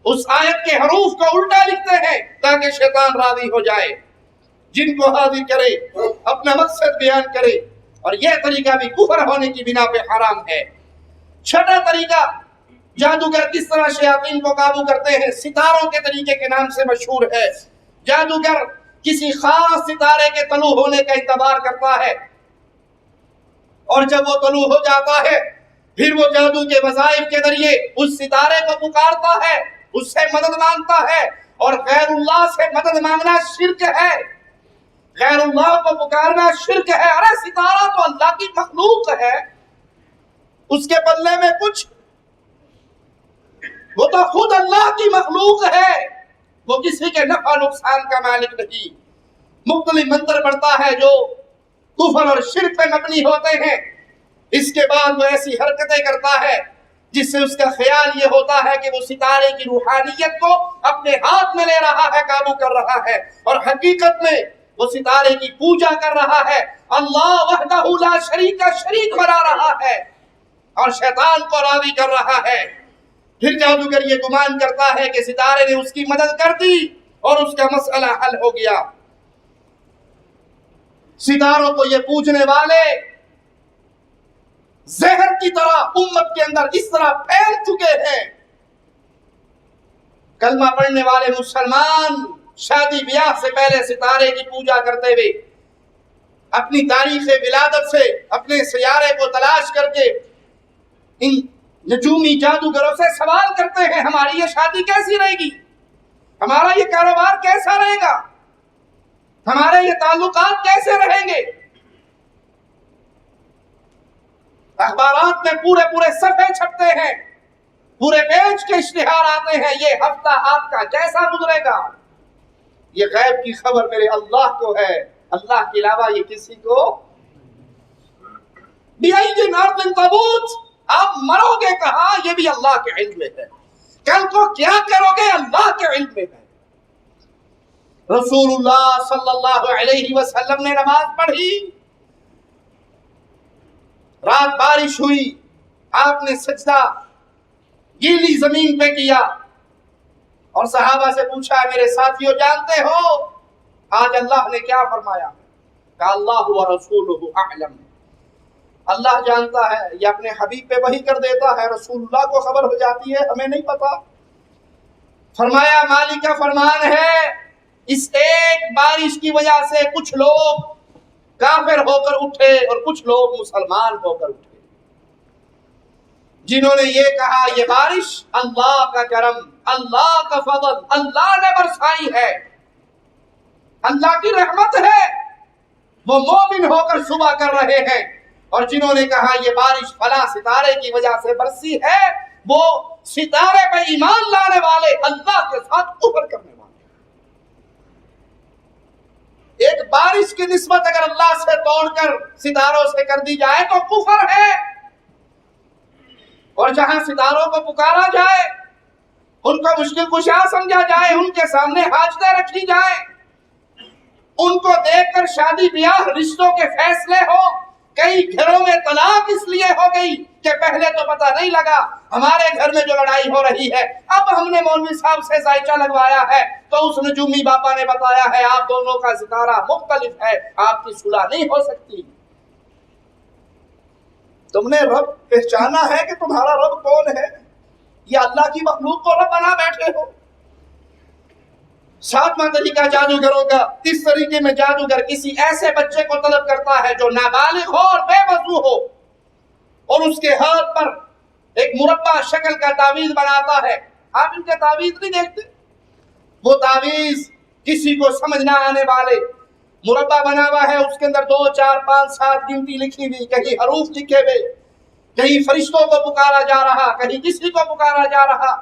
اس آیت کے حروف کو الٹا لکھتے ہیں تاکہ شیطان راضی ہو جائے، جن کو راضی کرے، اپنا مقصد بیان کرے، اور یہ طریقہ بھی کفر ہونے کی بنا پہ حرام ہے۔ چھٹا طریقہ جادوگر کس طرح شیاطین کو قابو کرتے ہیں، ستاروں کے طریقے کے نام سے مشہور ہے۔ جادوگر کسی خاص ستارے کے طلوع ہونے کا اعتبار کرتا ہے، اور جب وہ طلوع ہو جاتا ہے پھر وہ جادو کے وظائف کے ذریعے اس ستارے کو پکارتا ہے، اس سے مدد مانگتا ہے، اور غیر اللہ سے مدد مانگنا شرک ہے، غیر اللہ کو پکارنا شرک ہے۔ ارے ستارہ تو اللہ کی مخلوق ہے، اس کے بدلے میں کچھ، وہ تو خود اللہ کی مخلوق ہے، وہ کسی کے نفع نقصان کا مالک نہیں۔ مختلف منتر پڑھتا ہے جو کفر اور شرک پہ مبنی ہوتے ہیں، اس کے بعد وہ ایسی حرکتیں کرتا ہے جس سے اس کا خیال یہ ہوتا ہے کہ وہ ستارے کی روحانیت کو اپنے ہاتھ میں لے رہا ہے، قابو کر رہا ہے، اور حقیقت میں وہ ستارے کی پوجا کر رہا ہے، اللہ وحدہ لا شریک کا شریک بنا رہا ہے، اور شیطان کو راضی کر رہا ہے۔ پھر جادوگر یہ گمان کرتا ہے کہ ستارے نے اس کی مدد کر دی اور اس کا مسئلہ حل ہو گیا۔ ستاروں کو یہ پوجنے والے زہر کی طرح امت کے اندر اس طرح پھیل چکے ہیں، کلمہ پڑھنے والے مسلمان شادی بیاہ سے پہلے ستارے کی پوجا کرتے ہوئے اپنی تاریخ ولادت سے اپنے سیارے کو تلاش کر کے ان نجومی جادوگروں سے سوال کرتے ہیں ہماری یہ شادی کیسی رہے گی، ہمارا یہ کاروبار کیسا رہے گا، ہمارے یہ تعلقات کیسے رہیں گے۔ اخبارات میں پورے صفحے چھپتے ہیں، پورے پیج کے اشتہار آتے ہیں، یہ ہفتہ آپ کا کیسا گزرے گا۔ یہ غیب کی خبر میرے اللہ کو ہے، اللہ کے علاوہ یہ کسی کو بِأَيِّ أَرْضٍ تَمُوتُ، آپ مرو گے کہاں یہ بھی اللہ کے علم میں ہے، کل کو کیا کرو گے اللہ کے علم میں ہے۔ رسول اللہ صلی اللہ علیہ وسلم نے نماز پڑھی، رات بارش ہوئی، آپ نے سجدہ گیلی زمین پہ کیا اور صحابہ سے پوچھا میرے ساتھیوں جانتے ہو آج اللہ نے کیا فرمایا؟ کہا اللہ و رسولہ اعلم، اللہ جانتا ہے، یہ اپنے حبیب پہ وحی کر دیتا ہے، رسول اللہ کو خبر ہو جاتی ہے، ہمیں نہیں پتا۔ فرمایا مالک کا فرمان ہے اس ایک بارش کی وجہ سے کچھ لوگ کافر ہو کر اٹھے اور کچھ لوگ مسلمان ہو کر اٹھے۔ جنہوں نے یہ کہا یہ بارش اللہ کا کرم، اللہ کا فضل، اللہ نے برسائی ہے، اللہ کی رحمت ہے، وہ مومن ہو کر صبح کر رہے ہیں. اور جنہوں نے کہا یہ بارش فلاں ستارے کی وجہ سے برسی ہے، وہ ستارے پہ ایمان لانے والے اللہ کے ساتھ کفر کرنے والے. ایک بارش کی نسبت اگر اللہ سے توڑ کر ستاروں سے کر دی جائے تو کفر ہے. اور جہاں ستاروں کو پکارا جائے، ان کو مشکل کشا سمجھا جائے، ان کے سامنے حاجتیں رکھی جائیں، ان کو دیکھ کر شادی بیاہ رشتوں کے فیصلے ہو. کئی گھروں میں طلاق اس لیے ہو گئی کہ پہلے تو پتہ نہیں لگا، ہمارے گھر میں جو لڑائی ہو رہی ہے اب ہم نے مولوی صاحب سے ذائقہ لگوایا ہے تو اس نجومی باپا نے بتایا ہے آپ دونوں کا ستارہ مختلف ہے، آپ کی صلح نہیں ہو سکتی. تم نے رب پہچانا ہے کہ تمہارا رب کون ہے، یا اللہ کی مخلوق کو رب بنا بیٹھے ہو. ساتواں طریقہ جادوگروں کا، اس طریقے میں جادوگر کسی ایسے بچے کو طلب کرتا ہے جو نابالغ ہو اور بے وضو ہو، اور اس کے ہاتھ پر ایک مربع شکل کا تعویذ بناتا ہے. آپ ان کے تعویذ نہیں دیکھتے؟ وہ تعویذ کسی کو سمجھ نہ آنے والے، مربع بنا ہوا ہے، اس کے اندر 2 4 5 7 گنتی لکھی ہوئی، کہیں حروف لکھے ہوئے، کہیں فرشتوں کو پکارا جا رہا، کہیں کسی کو پکارا جا رہا.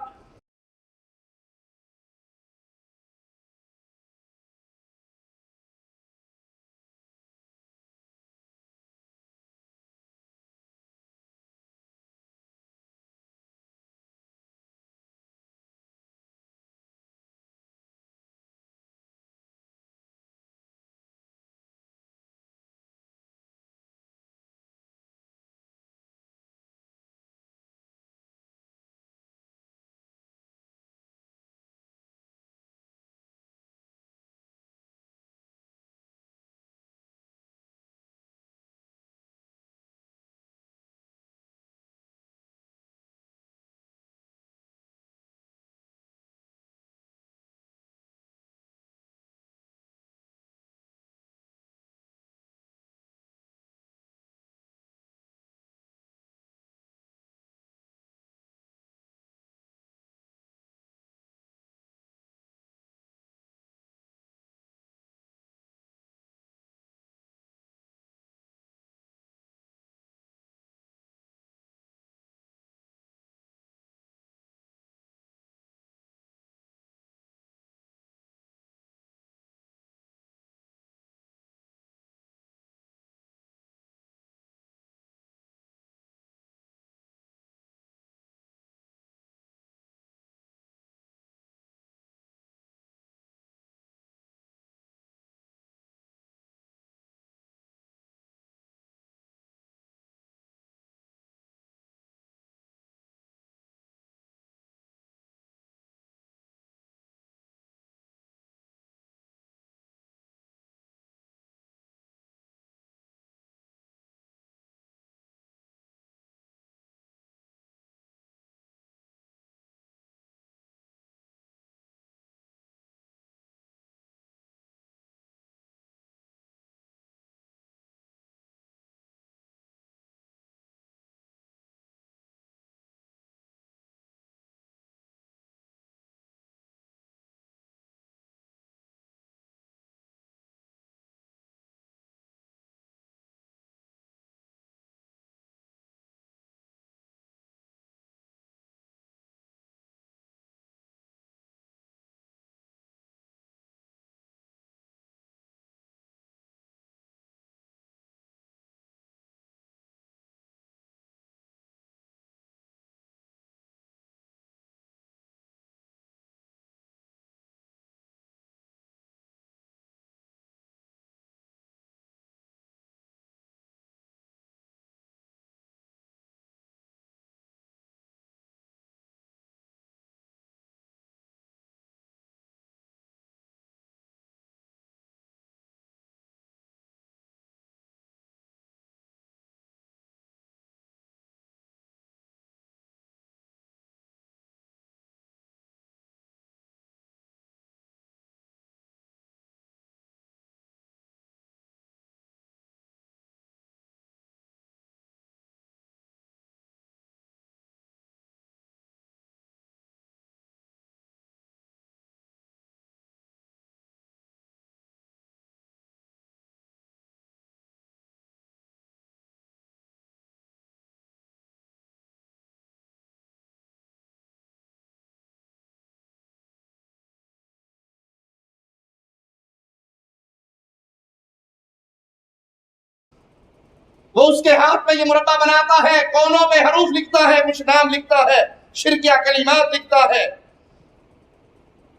وہ اس کے ہاتھ میں یہ مربع بناتا ہے، کونوں پہ حروف لکھتا ہے، کچھ نام لکھتا ہے، شرکیہ کلمات لکھتا ہے،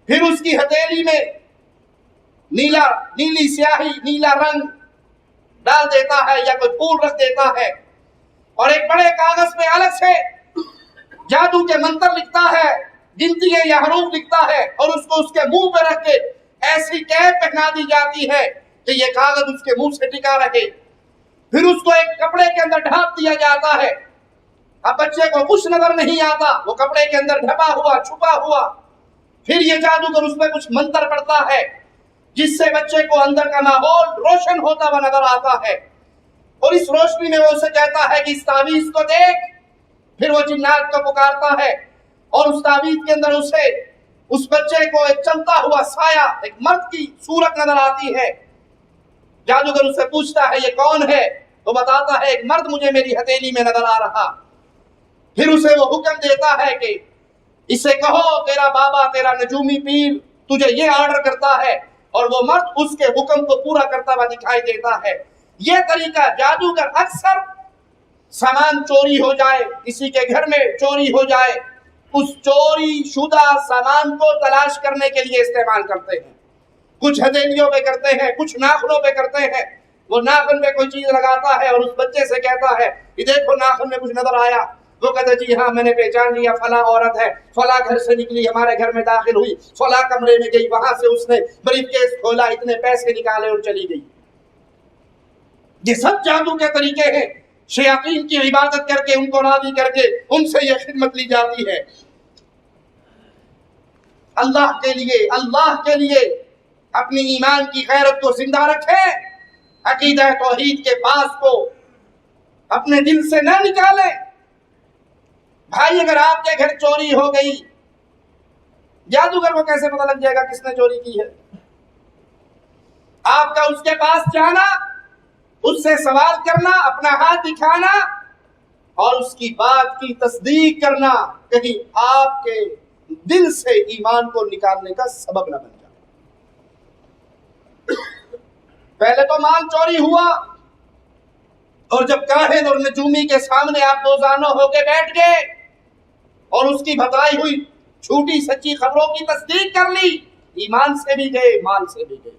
پھر اس کی ہتھیلی میں نیلی سیاہی، نیلا رنگ ڈال دیتا ہے یا کوئی پھول رکھ دیتا ہے، اور ایک بڑے کاغذ پہ الگ سے جادو کے منتر لکھتا ہے، گنتیاں یا حروف لکھتا ہے، اور اس کو اس کے منہ پہ رکھ کے ایسی کیپ پہنا دی جاتی ہے کہ یہ کاغذ اس کے منہ سے ٹکا رہے، پھر اس کو ایک کپڑے کے اندر ڈھانپ دیا جاتا ہے، اب بچے کو کچھ نظر نہیں آتا، وہ کپڑے کے اندر ڈھپا ہوا چھپا ہوا، پھر یہ جادوگر اس پہ کچھ منتر پڑتا ہے جس سے بچے کو اندر کا ماحول روشن ہوتا ہوا نظر آتا ہے، اور اس روشنی میں وہ اسے کہتا ہے کہ اس تعویذ کو دیکھ، پھر وہ جنات کو پکارتا ہے اور اس تعویذ کے اندر اسے اس بچے کو ایک چلتا ہوا سایہ، ایک مرد کی صورت نظر آتی ہے، جادوگر اس سے پوچھتا ہے یہ کون ہے، وہ بتاتا ہے ایک مرد مجھے میری ہتھیلی میں نظر آ رہا، پھر اسے وہ حکم دیتا ہے کہ اسے کہو تیرا بابا تیرا نجومی پیر تجھے یہ آرڈر کرتا ہے، اور وہ مرد اس کے حکم کو پورا کرتا ہوا دکھائی دیتا ہے۔ یہ طریقہ جادوگر اکثر سامان چوری ہو جائے، کسی کے گھر میں چوری ہو جائے، اس چوری شدہ سامان کو تلاش کرنے کے لیے استعمال کرتے ہیں، کچھ ہتھیلیوں پہ کرتے ہیں، کچھ ناخنوں پہ کرتے ہیں، وہ ناخن پہ کوئی چیز لگاتا ہے اور اس بچے سے کہتا ہے کہ دیکھو ناخن میں کچھ نظر آیا، وہ کہتا ہے جی ہاں میں نے پہچان لیا، فلاں عورت ہے، فلاں گھر سے نکلی ہمارے گھر میں داخل ہوئی، فلاں کمرے میں گئی، وہاں سے اس نے بریف کیس کھولا، اتنے پیسے نکالے اور چلی گئی۔ یہ سب جادو کے طریقے ہیں، شیاطین کی عبادت کر کے ان کو راضی کر کے ان سے یہ خدمت لی جاتی ہے۔ اللہ کے لیے اپنی ایمان کی غیرت کو زندہ رکھیں، عقیدہ توحید کے باز کو اپنے دل سے نہ نکالیں۔ بھائی اگر آپ کے گھر چوری ہو گئی، جادوگر کو کیسے پتہ لگ جائے گا کس نے چوری کی ہے؟ آپ کا اس کے پاس جانا، اس سے سوال کرنا، اپنا ہاتھ دکھانا اور اس کی بات کی تصدیق کرنا کہیں آپ کے دل سے ایمان کو نکالنے کا سبب نہ بن جائے۔ پہلے تو مال چوری ہوا، اور جب کاہن اور نجومی کے سامنے آپ دوزانوں ہو کے بیٹھ گئے اور اس کی بتائی ہوئی جھوٹی سچی خبروں کی تصدیق کر لی، ایمان سے بھی گئے، مال سے بھی گئے۔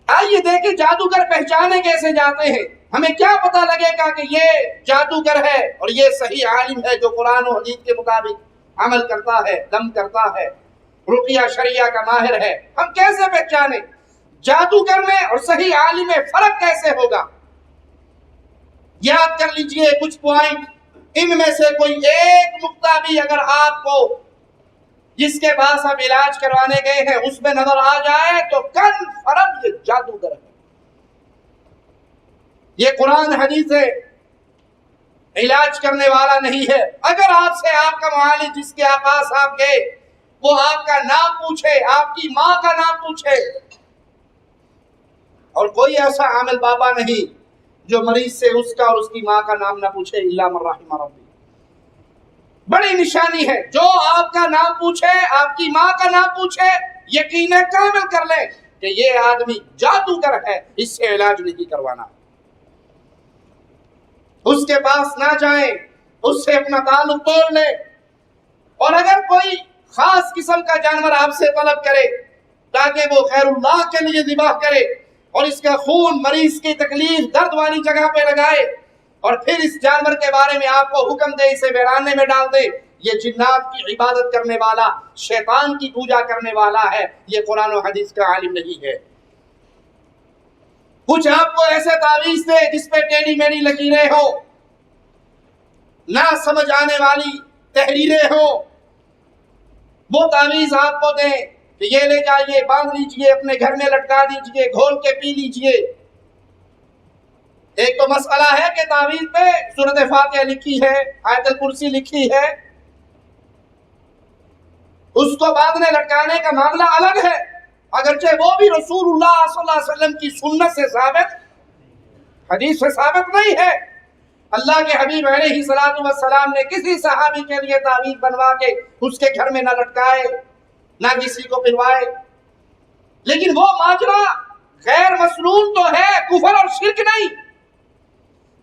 آئیے دیکھیں جادوگر پہچانے کیسے جاتے ہیں، ہمیں کیا پتا لگے گا کہ یہ جادوگر ہے اور یہ صحیح عالم ہے جو قرآن و حدیث کے مطابق عمل کرتا ہے، دم کرتا ہے، رقیہ شریعہ کا ماہر ہے؟ ہم کیسے پہچانے؟ جادوگر میں اور صحیح عالم میں فرق کیسے ہوگا؟ یاد کر لیجئے کچھ پوائنٹ، ان میں سے کوئی ایک نقطہ بھی اگر آپ کو جس کے پاس آپ علاج کروانے گئے ہیں اس میں نظر آ جائے تو کنفرم یہ جادوگر ہے۔ یہ قرآن حدیث ہے، علاج کرنے والا نہیں ہے۔ اگر آپ سے آپ کا معالج جس کے پاس آپ گئے وہ آپ کا نام پوچھے، آپ کی ماں کا نام پوچھے، اور کوئی ایسا عامل بابا نہیں جو مریض سے اس کا اور اس کی ماں کا نام نہ پوچھے، الا من رحم ربی، بڑی نشانی ہے۔ جو آپ کا نام پوچھے، آپ کی ماں کا نام پوچھے، یقین کامل کر لیں کہ یہ آدمی جادوگر ہے، اس سے علاج نہیں کروانا۔ اس کے پاس نہ جائیں، اس سے اپنا تعلق توڑ لیں، اور اگر کوئی خاص قسم کا جانور آپ سے طلب کرے تاکہ وہ غیر اللہ کے لیے ذبح کرے اور اس کا خون مریض کی تکلیف درد والی جگہ پہ لگائے اور پھر اس جانور کے بارے میں آپ کو حکم دے اسے ویرانے میں ڈال دے، یہ جنات کی عبادت کرنے والا، شیطان کی پوجا کرنے والا ہے، یہ قرآن و حدیث کا عالم نہیں ہے۔ کچھ آپ کو ایسے تعویذ دے جس پہ ٹیڑھی میڑھی لکیریں ہو، نہ سمجھ آنے والی تحریریں ہو، وہ تعویذ آپ کو دیں کہ یہ لے جائیے، باندھ لیجئے، اپنے گھر میں لٹکا دیجئے، گھول کے پی لیجئے۔ ایک تو مسئلہ ہے کہ تعویذ پہ سورۃ فاتحہ لکھی ہے، آیت الکرسی لکھی ہے، اس کو باندھنے لٹکانے کا معاملہ الگ ہے، اگرچہ وہ بھی رسول اللہ صلی اللہ علیہ وسلم کی سنت سے ثابت، حدیث سے ثابت نہیں ہے۔ اللہ کے حبیب علیہ الصلوۃ والسلام نے کسی صحابی کے لیے تعویذ بنوا کے اس کے گھر میں نہ لٹکائے، نہ کسی کو پہنوائے، لیکن وہ ماجرا غیر مسنون تو ہے، کفر اور شرک نہیں،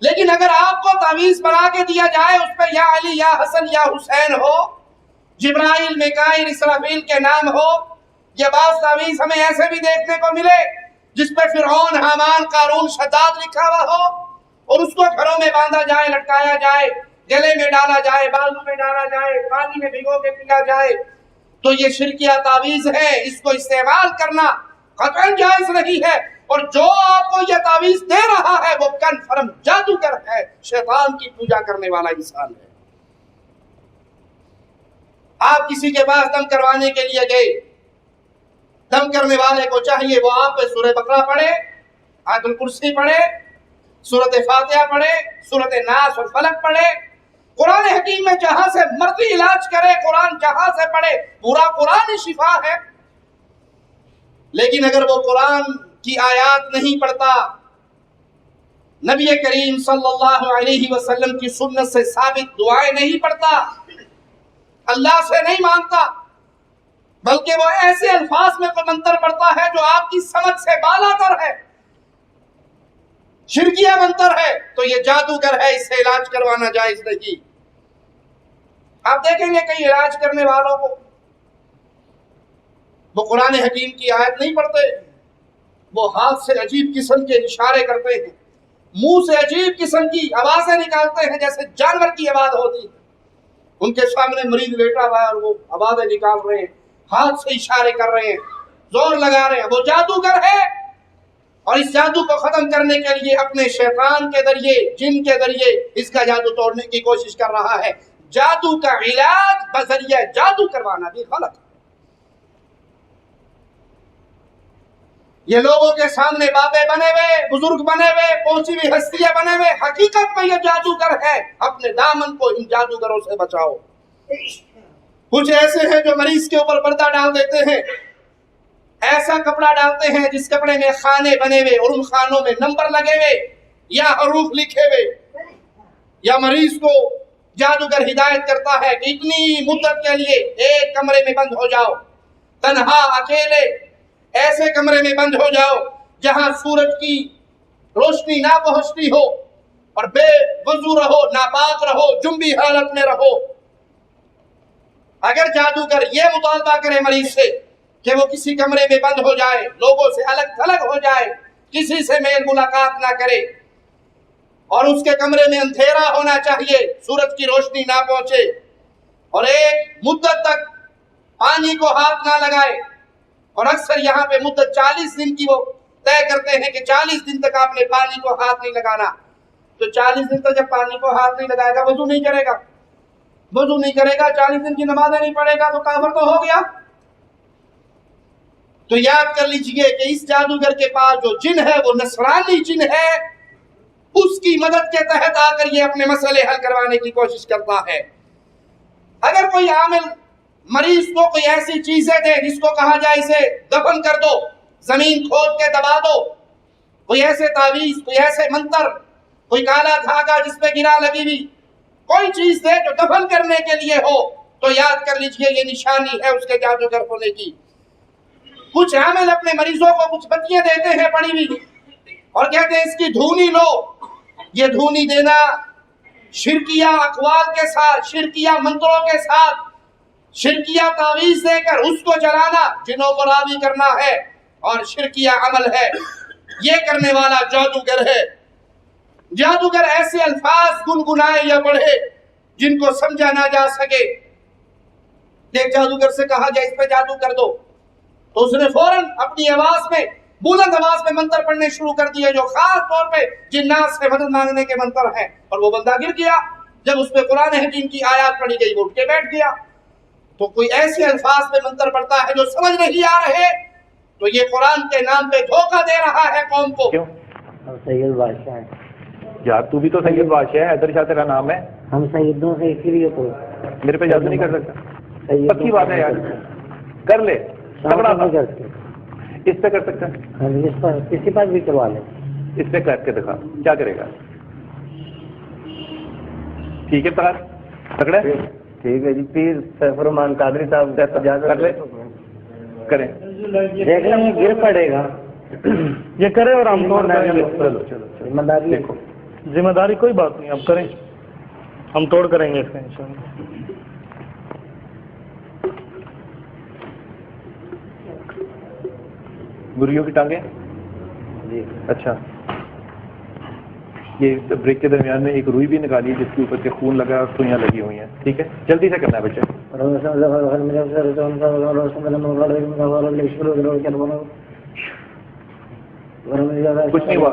لیکن اگر آپ کو تعویذ بنا کے دیا جائے اس پہ یا علی یا حسن یا حسین ہو، جبرائیل میکائیل اسرافیل کے نام ہو، یہ بعض تعویذ ہمیں ایسے بھی دیکھنے کو ملے جس پہ فرعون، حامان، قارون، شداد لکھا ہوا ہو اور اس کو گھروں میں باندھا جائے، لٹکایا جائے، گلے میں ڈالا جائے، بازو میں ڈالا جائے، پانی میں بھگو کے پیا جائے، تو یہ شرکیہ تعویذ ہے، اس کو استعمال کرنا قطعاً جائز نہیں ہے، اور جو آپ کو یہ تعویذ دے رہا ہے وہ کنفرم جادوگر ہے، شیطان کی پوجا کرنے والا انسان ہے۔ آپ کسی کے پاس دم کروانے کے لیے گئے، دم کرنے والے کو چاہیے وہ آپ پہ سورہ بقرہ پڑھے، آیت الکرسی پڑھے، سورۃ فاتحہ پڑھے، سورۃ ناس اور فلق پڑھے، قرآن حکیم میں جہاں سے مرضی علاج کرے، قرآن جہاں سے پڑھے، پورا قرآن ہی شفا ہے۔ لیکن اگر وہ قرآن کی آیات نہیں پڑھتا، نبی کریم صلی اللہ علیہ وسلم کی سنت سے ثابت دعائیں نہیں پڑھتا، اللہ سے نہیں مانگتا، بلکہ وہ ایسے الفاظ میں کوئی منتر پڑھتا ہے جو آپ کی سمجھ سے بالا تر ہے، شرکیہ منتر ہے، تو یہ جادوگر ہے، اس سے علاج کروانا جائز نہیں۔ آپ دیکھیں گے کئی علاج کرنے والوں کو وہ قرآن حکیم کی آیت نہیں پڑھتے، وہ ہاتھ سے عجیب قسم کے اشارے کرتے ہیں، منہ سے عجیب قسم کی آوازیں نکالتے ہیں جیسے جانور کی آواز ہوتی ہے، ان کے سامنے مریض لیٹا ہوا ہے اور وہ آوازیں نکال رہے ہیں، ہاتھ سے اشارے کر رہے ہیں، زور لگا رہے ہیں، وہ جادوگر ہے، اور اس جادو کو ختم کرنے کے لیے اپنے شیطان کے ذریعے، جن کے ذریعے اس کا جادو توڑنے کی کوشش کر رہا ہے۔ جادو کا علاج بذریعہ جادو کروانا بھی غلط ہے۔ یہ لوگوں کے سامنے بابے بنے ہوئے، بزرگ بنے ہوئے، پہنچی ہوئی ہستیاں بنے ہوئے، حقیقت میں یہ جادوگر ہے، اپنے دامن کو ان جادوگروں سے بچاؤ۔ کچھ ایسے ہیں جو مریض کے اوپر پردہ ڈال دیتے ہیں، ایسا کپڑا ڈالتے ہیں جس کپڑے میں خانے بنے ہوئے اور ان خانوں میں نمبر لگے ہوئے یا حروف لکھے ہوئے، یا مریض کو جادوگر ہدایت کرتا ہے کہ اتنی مدت کے لیے ایک کمرے میں بند ہو جاؤ، تنہا اکیلے ایسے کمرے میں بند ہو جاؤ جہاں سورج کی روشنی نہ پہنچتی ہو، اور بے وضو رہو، ناپاک رہو، جنبی حالت میں رہو۔ اگر جادوگر یہ مطالبہ کرے مریض سے کہ وہ کسی کمرے میں بند ہو جائے، لوگوں سے الگ تھلگ ہو جائے، کسی سے میل ملاقات نہ کرے، اور اس کے کمرے میں اندھیرا ہونا چاہیے، سورج کی روشنی نہ پہنچے، اور ایک مدت تک پانی کو ہاتھ نہ لگائے، اور اکثر یہاں پہ مدت 40 دن کی وہ طے کرتے ہیں کہ 40 دن تک آپ نے پانی کو ہاتھ نہیں لگانا، تو 40 دن تک جب پانی کو ہاتھ نہیں لگائے گا، وضو نہیں کرے گا، 40 دن کی نمازیں نہیں پڑھے گا، تو کافر تو ہو گیا۔ تو یاد کر لیجئے کہ اس جادوگر کے پاس جو جن ہے وہ نصرانی جن ہے، اس کی مدد کے تحت آ کر یہ اپنے مسئلے حل کروانے کی کوشش کرتا ہے۔ اگر کوئی عامل مریض کو کوئی ایسی چیزیں دے جس کو کہا جائے اسے دفن کر دو، زمین کھود کے دبا دو، کوئی ایسے تعویذ، کوئی ایسے منتر، کوئی کالا دھاگا جس پہ گرا لگی ہوئی، کوئی چیز دے جو دفن کرنے کے لیے ہو، تو یاد کر لیجئے یہ نشانی ہے اس کے جادوگر ہونے کی۔ کچھ عامل اپنے مریضوں کو کچھ بتیاں دیتے ہیں پڑی ہوئی اور کہتے ہیں اس کی دھونی لو۔ یہ دھونی دینا شرکیہ اقوال کے ساتھ، شرکیہ منتروں کے ساتھ، شرکیہ تعویذ دے کر اس کو جلانا، جنوں کو راضی کرنا ہے اور شرکیہ عمل ہے، یہ کرنے والا جادوگر ہے۔ جادوگر ایسے الفاظ گنگنائے یا پڑھے جن کو سمجھا نہ جا سکے۔ ایک جادوگر سے کہا جائے اس پہ جادو کر دو، تو اس نے فوراً اپنی آواز میں، بلند آواز میں منتر پڑھنے شروع کر دیے جو خاص طور پہ جنات سے مدد مانگنے کے منتر ہیں، اور وہ بندہ گر گیا۔ جب اس پہ قرآن حکیم کی آیات پڑھی گئی وہ اٹھ کے بیٹھ گیا۔ تو کوئی ایسے الفاظ میں منتر پڑھتا ہے جو سمجھ نہیں آ رہے، تو یہ قرآن کے نام پہ دھوکہ دے رہا ہے قوم کو۔ کیوں؟ ہم سید بادشاہ ہیں یار، تو بھی تو سید بادشاہ ہے، حیدر شاہ تیرا نام ہے۔ ہم سیدوں سے اسی لیے تو میرے پہ جادو نہیں کر سکتا؟ پکی بات ہے یار، کر لے، تگڑا نہیں کرتے۔ اس پہ کر سکتا ہے؟ ہم اس پر کسی پر بھی کروا لیں۔ اس پہ کر کے دکھا، کیا کرے گا؟ ٹھیک ہے پکڑے؟ ٹھیک ہے جی، پیر سیفرمان قادری صاحب کر لے، کریں، دیکھ لیں گے گر پڑے گا، یہ کرے اور ہم توڑ کریں گے. ذمہ داری دیکھو ذمہ داری کوئی بات نہیں, آپ کریں, ہم توڑ کریں گے اس کا انشاءاللہ. گریوں کی ٹانگیں جی. اچھا, یہ بریک کے درمیان میں ایک روئی بھی نکالی جس کے اوپر سے خون لگا اور سوئیاں لگی ہوئی ہیں, ٹھیک ہے, جلدی سے کرنا ہے بچے. کچھ نہیں ہوا.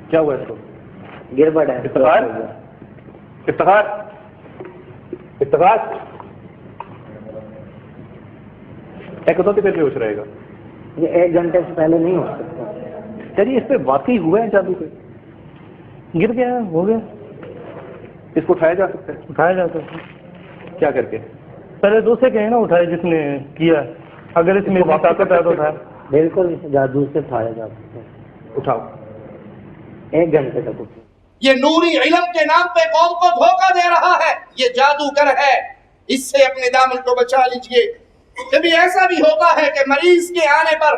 کیا ہوا اس کو؟ گر پڑا ہے. افتخار افتخار افتخار کتوں کی پھر بے ہوش رہے گا؟ یہ 1 گھنٹے سے پہلے نہیں ہو سکتا. چلیے اس پہ واقعی ہوا ہے جادو پہ؟ گر گیا, ہو گیا. اس کو اٹھایا جا سکتا ہے؟ اٹھایا جا سکتا ہے. کیا کر کے؟ پہلے دوسرے کہیں نا اٹھائے جس نے کیا, اگر اس میں طاقت ہے تو اٹھائے. بالکل جادو سے اٹھایا جا سکتا ہے. اٹھاؤ. 1 گھنٹے تک اٹھو. یہ نوری علم کے نام پہ قوم کو دھوکہ دے رہا ہے, یہ جادوگر ہے, اس سے اپنے دامن کو بچا لیجئے. کبھی ایسا بھی ہوتا ہے کہ مریض کے آنے پر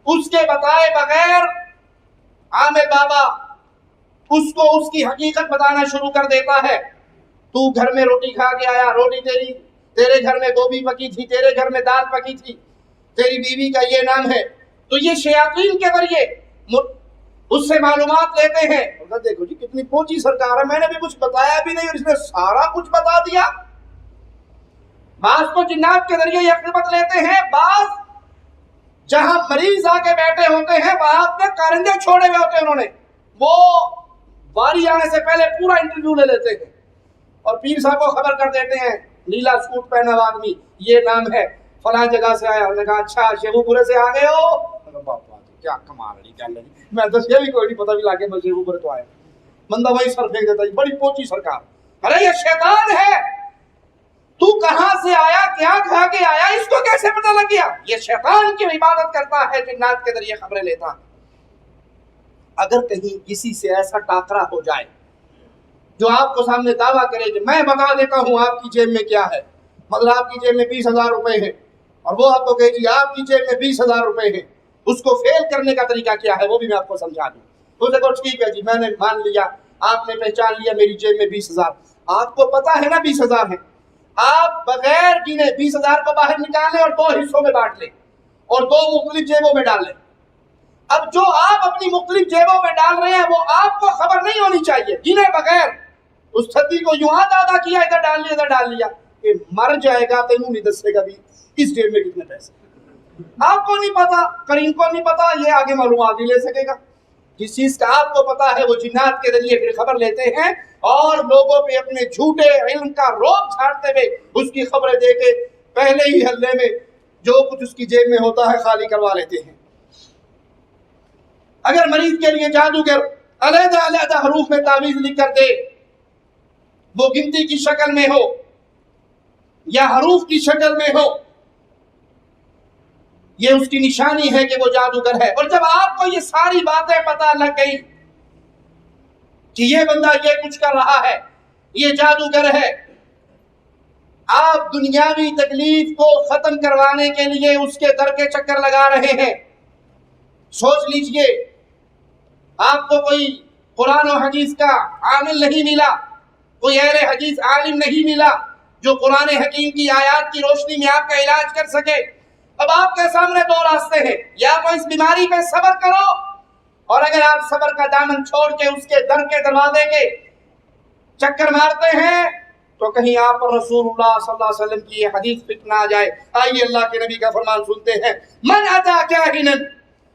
اس کے بتائے بغیر عامل بابا اس کو اس کی حقیقت بتانا شروع کر دیتا ہے. تو گھر میں روٹی کھا کے آیا, روٹی تیرے گھر میں گوبھی پکی تھی, تیرے گھر میں دال پکی تھی, تیری بیوی کا یہ نام ہے. تو یہ شیاطین کے ذریعے اس سے معلومات لیتے ہیں. دیکھو جی کتنی پہنچی سرکار ہے, میں نے بھی کچھ بتایا بھی نہیں اور اس نے سارا کچھ بتا دیا. بعض تو جنات کے ذریعے یہ خدمت لیتے ہیں, بعض جہاں مریض آ کے بیٹھے ہوتے ہیں وہاں اپنے کارندے چھوڑے ہوئے ہوتے ہیں انہوں نے, وہ باری آنے سے پہلے پورا انٹرویو لے لیتے ہیں اور پیر صاحب کو خبر کر دیتے ہیں, نیلا سوٹ پہنا ہوا آدمی, یہ نام ہے, فلاں جگہ سے آیا. انہوں نے کہا اچھا شیخو پورے سے آ گئے ہو, کیا کمال ہے, میں تو یہ بھی کوئی نہیں پتہ بھی لا کے میں شیخو پورے تو آیا. بندہ وہی سر پھینک دیتا ہے, بڑی پہنچی سرکار. ارے یہ شیطان ہے, تو کہاں سے آیا, کیا کھا کے آیا, اس کو کیسے پتہ لگ گیا؟ یہ شیطان کی عبادت کرتا ہے, جنات کے ذریعے خبریں لیتا ہے. اگر کہیں کسی سے ایسا ٹاکرا ہو جائے جو آپ کو سامنے دعویٰ کرے کہ میں بتا دیتا ہوں آپ کی جیب میں کیا ہے, مطلب آپ کی جیب میں 20,000 روپے ہیں, اور وہ آپ کو کہے جی آپ کی جیب میں 20,000 روپے ہیں, اس کو فیل کرنے کا طریقہ کیا ہے وہ بھی میں آپ کو سمجھا دوں. تو دیکھو ٹھیک ہے جی, میں نے مان لیا, آپ نے پہچان لیا میری جیب میں 20,000, آپ کو پتا ہے نا 20,000 ہے, آپ بغیر گنے 20,000 کو باہر نکالیں اور 2 حصوں میں بانٹ لیں اور 2 مختلف جیبوں میں ڈال لیں. اب جو آپ اپنی مختلف جیبوں میں ڈال رہے ہیں وہ آپ کو خبر نہیں ہونی چاہیے, گنے بغیر. اس تھدی کو یوں ہاتھ آدھا کیا, ادھر ڈال لیا ادھر ڈال لیا, کہ مر جائے گا تینوں نہیں دسے گا بھی اس جیب میں کتنے پیسے. آپ کو نہیں پتا, کریم کو نہیں پتا, یہ آگے معلومات نہیں لے سکے گا. جس چیز کا آپ کو پتا ہے وہ جنات کے ذریعے پھر خبر لیتے ہیں اور لوگوں پہ اپنے جھوٹے علم کا روب چھاڑتے ہوئے اس کی خبریں دے کے پہلے ہی حلے میں جو کچھ اس کی جیب میں ہوتا ہے خالی کروا لیتے ہیں. اگر مریض کے لیے جادوگر علیحدہ علیحدہ حروف میں تعویذ لکھ کر دے, وہ گنتی کی شکل میں ہو یا حروف کی شکل میں ہو, یہ اس کی نشانی ہے کہ وہ جادوگر ہے. اور جب آپ کو یہ ساری باتیں پتہ لگ گئی کہ یہ بندہ یہ کچھ کر رہا ہے, یہ جادوگر ہے, آپ دنیاوی تکلیف کو ختم کروانے کے لیے اس کے در کے چکر لگا رہے ہیں. سوچ لیجئے, آپ کو کوئی قرآن و حدیث کا عامل نہیں ملا, کوئی اہل حدیث عالم نہیں ملا جو قرآن حکیم کی آیات کی روشنی میں آپ کا علاج کر سکے. اب آپ کے سامنے 2 راستے ہیں, یا تو اس بیماری پہ صبر کرو, اور اگر آپ صبر کا دامن چھوڑ کے اس کے در کے دروازے کے چکر مارتے ہیں تو کہیں آپ پر رسول اللہ صلی اللہ علیہ وسلم کی یہ حدیث فٹ نہ آ جائے. آئیے اللہ کے نبی کا فرمان سنتے ہیں, من اتا کاہنا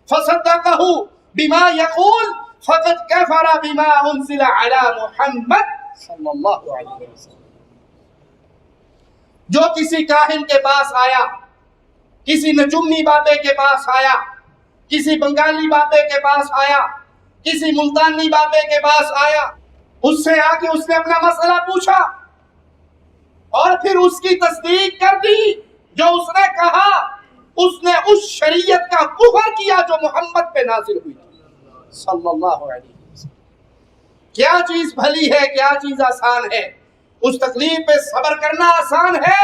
فصدقہ بما یقول فقد کفر بما انزل علی محمد صلی اللہ علیہ وسلم. جو کسی کاہن کے پاس آیا, کسی نجومی بابے کے پاس آیا, کسی بنگالی بابے کے پاس آیا, کسی ملتانی بابے کے پاس آیا, اس سے آ کے اس نے اپنا مسئلہ پوچھا اور پھر اس کی تصدیق کر دی جو اس نے کہا, اس نے اس شریعت کا کفر کیا جو محمد پہ نازل ہوئی تھی صلی اللہ علیہ وسلم. کیا چیز بھلی ہے, کیا چیز آسان ہے؟ اس تکلیف پہ صبر کرنا آسان ہے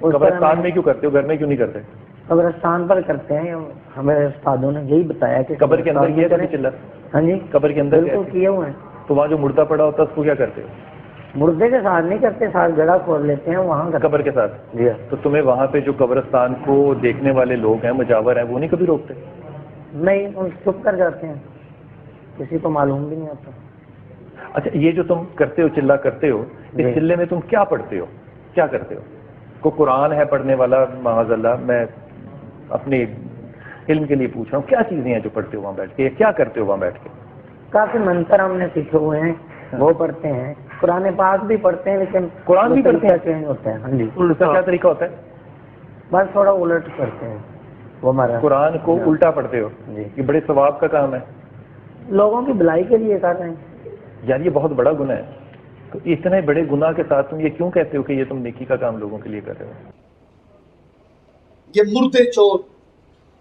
قبرستان میں کیوں کرتے ہو, گھر میں کیوں نہیں کرتے؟ قبرستان پر کرتے ہیں, ہمارے استادوں نے یہی بتایا کہ قبر کے اندر کیا چلا. ہاں جی قبر کے اندر بالکل کیے ہوئے ہیں. تو وہاں جو مردہ پڑا ہوتا ہے اس کو کیا کرتے ہو؟ مردے کے ساتھ نہیں کرتے, ساتھ گڑھا کھود لیتے ہیں وہاں کرتے قبر کے ساتھ. جی. تو تمہیں وہاں پہ جو قبرستان کو دیکھنے والے لوگ ہیں, مجاور ہیں, وہ نہیں کبھی روکتے؟ نہیں, ان چپ کر جاتے ہیں, کسی کو معلوم بھی نہیں ہوتا. اچھا, یہ جو تم کرتے ہو, چلہ کرتے ہو, اس چلے میں تم کیا پڑھتے ہو, کیا کرتے ہو؟ کو قرآن ہے پڑھنے والا معاذ اللہ, میں اپنے علم کے لیے پوچھ رہا ہوں, کیا چیزیں ہیں جو پڑھتے ہو وہاں بیٹھ کے, کیا کرتے ہو وہاں بیٹھ کے؟ کافی منتر ہم نے سیکھے ہوئے ہیں, وہ پڑھتے ہیں. قرآن پاک بھی پڑھتے ہیں, لیکن قرآن بھی پڑھتے ہیں, چینج ہوتا ہے. ہاں جی. اس کا کیا طریقہ ہوتا ہے؟ بس تھوڑا الٹ کرتے ہیں, وہ ہمارا قرآن کو الٹا پڑھتے ہو. یہ بڑے ثواب کا کام ہے, لوگوں کی بھلائی کے لیے کر رہے ہیں. یار یہ بہت بڑا گناہ ہے. تو اتنے بڑے گناہ کے ساتھ تم یہ کیوں کہتے ہو کہ یہ تم نیکی کا کام لوگوں کے لیے کر رہے ہو؟ یہ مردے چور,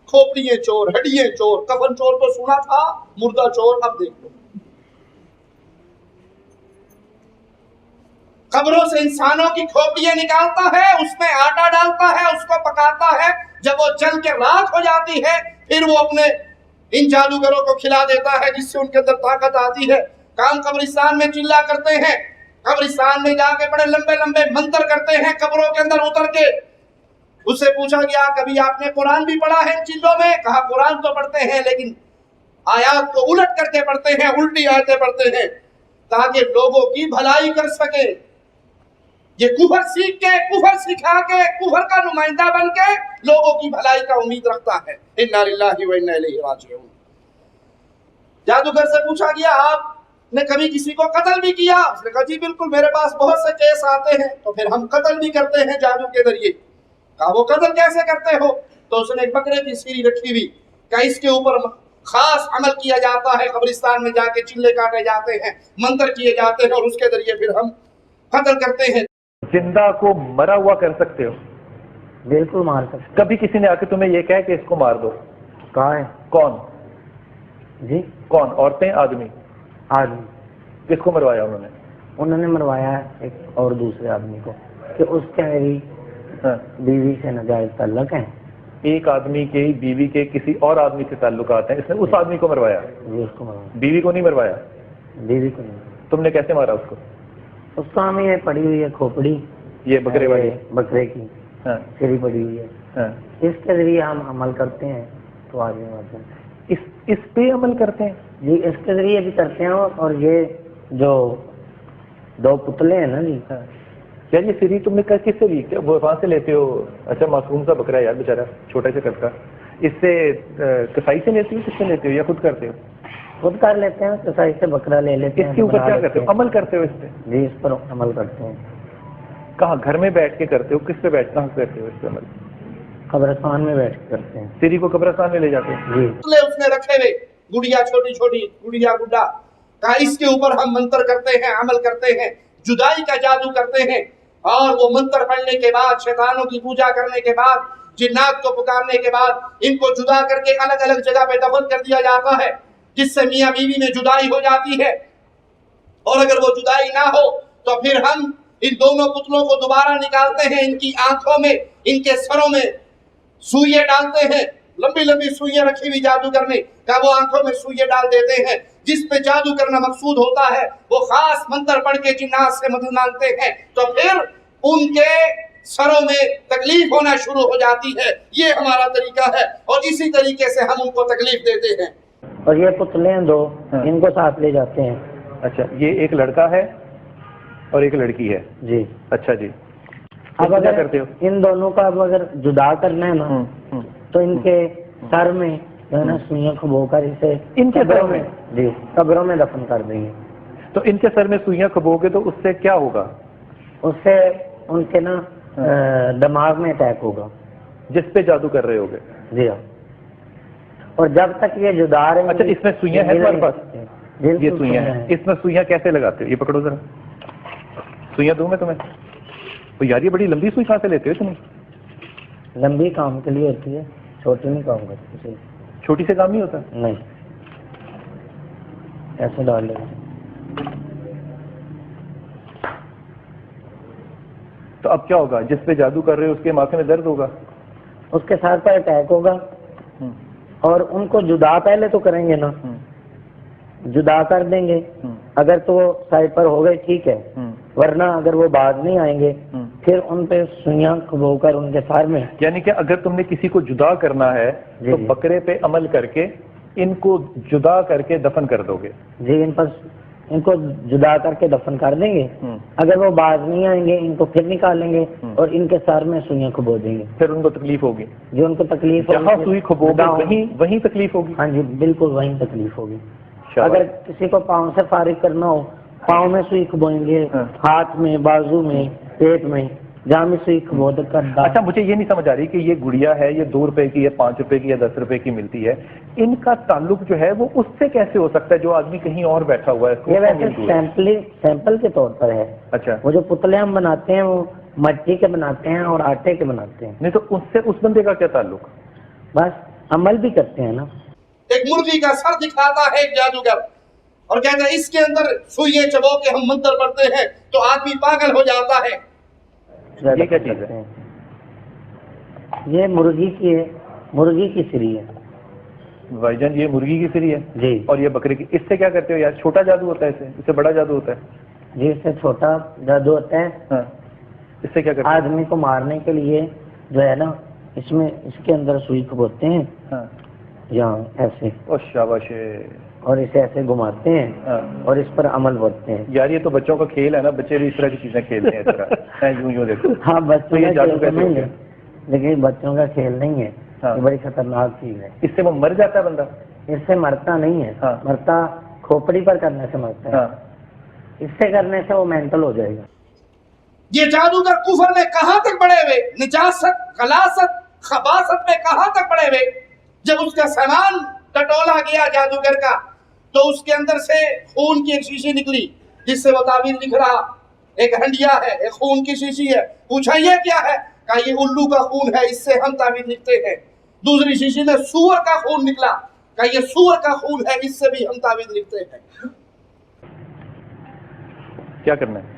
کھوپڑیے چور, ہڈیے چور, کفن چور تو سنا تھا, مردہ چور اب دیکھ لو. قبروں سے انسانوں کی کھوپڑیاں نکالتا ہے, اس میں آٹا ڈالتا ہے, اس کو پکاتا ہے, جب وہ جل کے راکھ ہو جاتی ہے پھر وہ اپنے ان جادوگروں کو کھلا دیتا ہے, جس سے ان کے اندر طاقت آتی ہے. کام قبرستان میں چلا کرتے ہیں, قبرستان میں جا کے بڑے لمبے لمبے منتر کرتے ہیں, قبروں کے اندر اتر کے. اس سے پوچھا گیا کبھی آپ نے قرآن بھی پڑھا ہے ان چیزوں میں؟ کہا قرآن تو پڑھتے ہیں لیکن آیات کو الٹ کر کے پڑھتے ہیں, الٹی آیتیں پڑھتے ہیں تاکہ لوگوں کی بھلائی کر سکے. یہ کفر سیکھ کے, کفر سکھا کے, کفر کا نمائندہ بن کے لوگوں کی بھلائی کا امید رکھتا ہے. انا للہ و انا الیہ راجعون. جادوگر سے پوچھا گیا آپ نے کبھی کسی کو قتل بھی کیا؟ اس نے کہا جی بالکل, میرے پاس بہت سے کیس آتے ہیں, تو پھر ہم قتل بھی کرتے ہیں جادو کے ذریعے. کہا وہ قتل کیسے کرتے ہو؟ تو اس نے ایک بکرے کی سیری رکھی ہوئی, کہ اس کے اوپر خاص عمل کیا جاتا ہے, قبرستان میں جا کے چلے کاٹے جاتے ہیں, منتر کیے جاتے ہیں, اور اس کے ذریعے پھر ہم قتل کرتے ہیں. زندہ کو مرا ہوا کر سکتے ہو؟ بالکل مار سکتے. کبھی کسی نے آ کے تمہیں یہ کہا کہ اس کو مار دو؟ کہا ہے. کون جی؟ کون, عورتیں, آدمی؟ آدمی. کس کو مروایا انہوں نے؟ انہوں نے مروایا ہے ایک اور دوسرے آدمی کو, کہ اس کے میری بیوی سے ناجائز تعلق ہیں. ایک آدمی کے بیوی کے کسی اور آدمی سے تعلقات ہیں, اس نے اس آدمی کو مروایا؟ جی اس کو مروایا. بیوی کو نہیں مروایا؟ بیوی کو نہیں. تم نے کیسے مارا اس کو؟ اس کو ہمیں یہ پڑی ہوئی ہے کھوپڑی, یہ بکرے والی, بکرے کی سری پڑی ہوئی ہے, اس کے ذریعے ہم عمل کرتے ہیں تو آگے بڑھتے ہیں. اس پہ عمل کرتے ہیں؟ جی اس کے ذریعے بھی کرتے ہیں. اور یہ جو دو پتلے ہیں نا جی, کیا یہ سری تم نے کس سے لی, وہ وہاں سے لیتے ہو؟ اچھا معصوم سا بکرا ہے یار بیچارہ, چھوٹے سے کٹ کا, اس سے کسائی سے لیتے ہو, کس سے لیتے ہو, یا خود کرتے ہو؟ خود کر لیتے ہیں, کسائی سے بکرا لے لیتے ہیں. اس کے اوپر کیا کرتے ہو, عمل کرتے ہو اس پہ؟ جی اس پر عمل کرتے ہیں. کہاں, گھر میں بیٹھ کے کرتے ہو, کس پہ بیٹھ, کہاں کرتے ہو اس پہ عمل؟ قبرستان میں بیٹھ کے کرتے ہیں. سری کو قبرستان میں لے جاتے ہیں؟ جی. اس نے رکھے ہوئے گڑیا, چھوٹی چھوٹی گڑیا گڈا, کہا اس کے اوپر ہم منتر کرتے ہیں, عمل کرتے ہیں, جدائی کا جادو کرتے ہیں. اور وہ منتر پڑھنے کے بعد, شیطانوں کی پوجا کرنے کے بعد, جنات کو پکارنے کے بعد, ان کو جدا کر کے الگ الگ جگہ پہ دفن کر دیا جاتا ہے, جس سے میاں بیوی میں جدائی ہو جاتی ہے. اور اگر وہ جدائی نہ ہو تو پھر ہم ان دونوں پتلوں کو دوبارہ نکالتے ہیں, ان کی آنکھوں میں, ان کے سروں میں سوئیاں ڈالتے ہیں, لمبی لمبی سوئیاں رکھی ہوئی جادوگر نے, کہ وہ آنکھوں میں سوئیاں ڈال دیتے ہیں. جس پہ جادو کرنا مقصود ہوتا ہے وہ خاص منتر پڑھ کے جنات سے مدد مانگتے ہیں, تو پھر ان کے سروں میں تکلیف ہونا شروع ہو جاتی ہے. یہ ہمارا طریقہ ہے, اور اسی طریقے سے ہم ان کو تکلیف دیتے ہیں. اور یہ پتلے دو, ان کو ساتھ لے جاتے ہیں. اچھا, یہ ایک لڑکا ہے اور ایک لڑکی ہے؟ جی. اچھا جی. اب اگر کرتے ہو ان دونوں کا اب اگر جدا کرنا ہے نا, تو ان کے سر میں جو ہے نا سوئیاں کھبو کر اسے ان کے سر میں, جی قبروں میں دفن کر دیں گے. تو ان کے سر میں سوئیاں کھبو گے تو اس سے کیا ہوگا؟ اس سے ان کے نا دماغ میں اٹیک ہوگا, جس پہ جادو کر رہے ہوگے. جی ہاں. اور جب تک یہ جدا رہے. اچھا, اس میں سوئیاں ہیں تمہارے پاس؟ یہ سوئیاں ہیں. اس میں سوئیاں کیسے لگاتے ہو؟ یہ پکڑو ذرا, سوئیاں دوں میں تمہیں. تو یار یہ بڑی لمبی سوئی کہاں سے لیتے ہو تم؟ لمبی کام کے لیے ہوتی ہے, چھوٹی نہیں کام کرتی. چھوٹی سے کام نہیں ہوتا؟ نہیں, ایسے ڈال لیں. تو اب کیا ہوگا؟ جس پہ جادو کر رہے ہو اس کے ماتھے میں درد ہوگا، اس کے ساتھ پر اٹیک ہوگا، اور ان کو جدا پہلے تو کریں گے نا، جدا کر دیں گے، اگر تو وہ سائڈ پر ہو گئے ٹھیک ہے، ورنہ اگر وہ باز نہیں آئیں گے پھر ان پہ سوئیاں کھبو کر ان کے سر میں. یعنی کہ اگر تم نے کسی کو جدا کرنا ہے تو بکرے پہ عمل کر کے ان کو جدا کر کے دفن کر دو گے؟ جی، ان کو جدا کر کے دفن کر دیں گے، اگر وہ باز نہیں آئیں گے ان کو پھر نکالیں گے اور ان کے سر میں سوئیاں کھبو دیں گے. پھر ان کو تکلیف ہوگی؟ جی، ان کو تکلیف جہاں سوئی کھبو گی وہیں تکلیف ہوگی؟ ہاں جی بالکل وہیں تکلیف ہوگی. اگر کسی کو پاؤں سے فارغ کرنا ہو پاؤں میں سوئی کھبوئیں گے، ہاتھ میں، بازو میں، پیٹ میں، جہاں میں سوئی کھبو کر. اچھا مجھے یہ نہیں سمجھ آ رہی کہ یہ گڑیا ہے، یہ 2 روپے کی یا 5 روپے کی یا 10 روپے کی ملتی ہے، ان کا تعلق جو ہے وہ اس سے کیسے ہو سکتا ہے جو آدمی کہیں اور بیٹھا ہوا ہے؟ یہ ویسے سیمپل کے طور پر ہے. اچھا، وہ جو پتلے ہم بناتے ہیں وہ مٹی کے بناتے ہیں اور آٹے کے بناتے ہیں. نہیں تو اس سے اس بندے کا کیا تعلق؟ بس عمل بھی کرتے ہیں نا. ایک مرغی کا سر دکھاتا ہے ایک جادوگر اور کہتا ہے اس کے اندر سوئیاں چبو کے ہم منتر پڑھتے ہیں تو آدمی پاگل ہو جاتا ہے. یہ کیا چیز ہے؟ یہ مرغی کی سری ہے بھائی جان، یہ مرغی کی سری ہے جی. اور یہ بکرے کی. اس سے کیا کرتے ہو یار؟ چھوٹا جادو ہوتا ہے اس سے بڑا جادو ہوتا ہے؟ جی، اس سے چھوٹا جادو ہوتا ہے. ہاں، اس سے کیا کرتے ہیں؟ آدمی کو مارنے کے لیے جو ہے نا اس کے اندر سوئی کھبوتے ہیں. ہاں، یہاں ایسے، اور شاباش، اور اسے ایسے گھماتے ہیں اور اس پر عمل ہوتے ہیں. یار یہ تو بچوں کا کھیل ہے نا، بچے بھی اس طرح کی چیزیں کھیلتے ہیں اس طرح. یوں دیکھو. ہاں، بچوں کا جادو کھیل نہیں ہے، لیکن بچوں کا کھیل نہیں ہے، یہ بڑی خطرناک چیز ہے. اس سے وہ مر جاتا ہے بندہ؟ اس سے مرتا نہیں ہے، مرتا کھوپڑی پر کرنے سے مرتا ہے. اس سے کرنے سے وہ مینٹل ہو جائے گا. یہ جادوگر کفر میں کہاں تک بڑے ہوئے، نجاست، غلاست، خباثت میں کہاں تک بڑے ہوئے. جب اس کا سامان ٹٹولا گیا جادوگر کا تو اس کے اندر سے خون کی ایک شیشی نکلی جس سے وہ تعبیر لکھ رہا. ایک ہنڈیا ہے، ایک خون کی شیشی ہے. پوچھا یہ کیا ہے؟ کہا یہ الو کا خون ہے، اس سے ہم تعبیر لکھتے ہیں. دوسری شیشی میں سور کا خون نکلا. کہا یہ سور کا خون ہے، اس سے بھی ہم تعبیر لکھتے ہیں. کیا کرنا ہے؟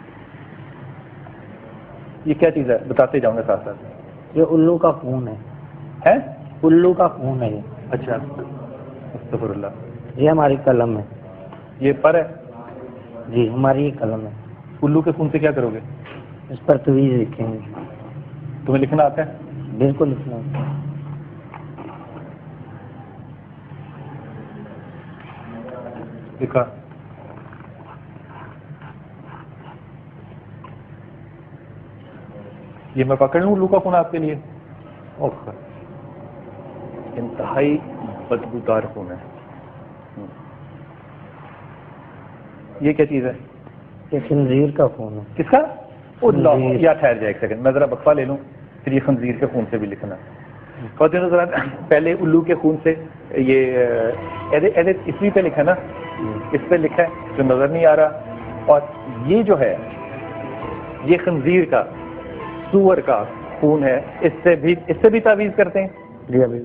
یہ کیا چیز ہے؟ بتاتے جاؤں گا ساتھ ساتھ. یہ الو کا خون ہے. الو کا خون ہے یہ. اچھا، استغفر اللہ. یہ ہماری قلم ہے. یہ پر ہے؟ جی، ہماری یہ قلم ہے. الو کے خون سے کیا کرو گے؟ اس پر تویز لکھیں گے. تمہیں لکھنا آتا ہے؟ بالکل لکھنا آتا ہے. لکھا. یہ میں پکڑ لوں الو کا خون آپ کے لیے؟ انتہائی بدبودار خون ہے. یہ کیا چیز ہے؟ یہ خنزیر کا خون ہے. کس کا؟ اللہ. یا ٹھہر جائے ایک سیکنڈ، میں ذرا وقفہ لے لوں، پھر یہ خنزیر کے خون سے بھی لکھنا. ذرا پہلے الو کے خون سے یہ اسوی پہ لکھا نا، اس پہ لکھا ہے جو نظر نہیں آ رہا. اور یہ جو ہے یہ خنزیر کا، سور کا خون ہے. اس سے بھی تعویذ کرتے ہیں.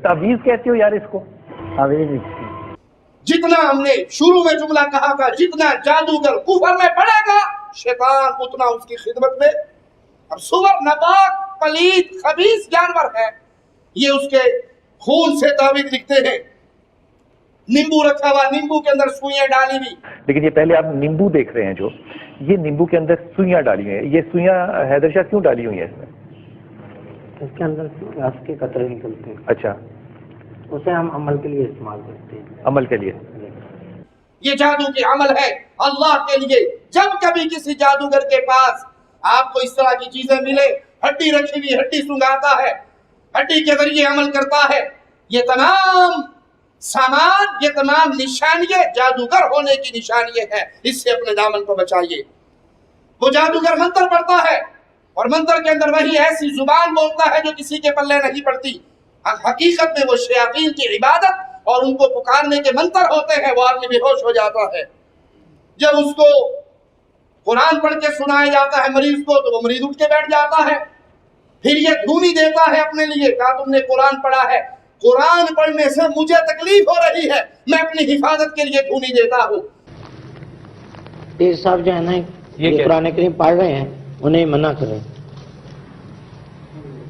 تعویذ کہتے ہو یار اس کو؟ تعویذ. جتنا ہم نے شروع میں جملہ کہا تھا، جتنا جادوگر کفر میں پڑے گا شیطان اتنا اس کی خدمت میں. اب سور ناپاک، پلید، خبیث جانور ہے، یہ اس کے خون سے تعویذ لکھتے ہیں. نیمبو رکھا ہوا، نیمبو کے اندر سوئیاں ڈالی ہوئی. لیکن یہ پہلے آپ نیمبو دیکھ رہے ہیں، جو یہ نیمبو کے اندر سوئیاں ڈالی ہوئی ہیں، یہ سوئیاں حیدر شاہ کیوں ڈالی ہوئی ہیں اس میں؟ اس کے اندر رس کے قطرے نکلتے ہیں. اچھا، اسے ہم عمل کے لیے استعمال کرتے ہیں. عمل کے لیے؟ یہ جادو کی عمل ہے اللہ کے لیے. جب کبھی کسی جادوگر کے پاس آپ کو اس طرح کی چیزیں ملے، ہڈی رکھی ہوئی، ہڈی سنگاتا ہے، ہڈی کے ذریعے عمل کرتا ہے، یہ تمام سامان، یہ تمام نشانیاں جادوگر ہونے کی نشانیاں ہے. اس سے اپنے دامن کو بچائیے. وہ جادوگر منتر پڑھتا ہے اور منتر کے اندر وہی ایسی زبان بولتا ہے جو کسی کے پلے نہیں پڑتی. حقیقت میں وہ شیاطین کی عبادت اور ان کو پکارنے کے منتر ہوتے ہیں. وہ آدمی بے ہوش ہو جاتا ہے. جب اس کو قرآن پڑھ کے سنایا جاتا ہے مریض کو تو وہ مریض اٹھ کے بیٹھ جاتا ہے. پھر یہ دھونی دیتا ہے اپنے لیے، کہا تم نے قرآن پڑھا ہے، قرآن پڑھنے سے مجھے تکلیف ہو رہی ہے، میں اپنی حفاظت کے لیے دھونی دیتا ہوں. پیر صاحب جو ہے نا یہ قرآن کریم پڑھ رہے ہیں، انہیں منع کریں.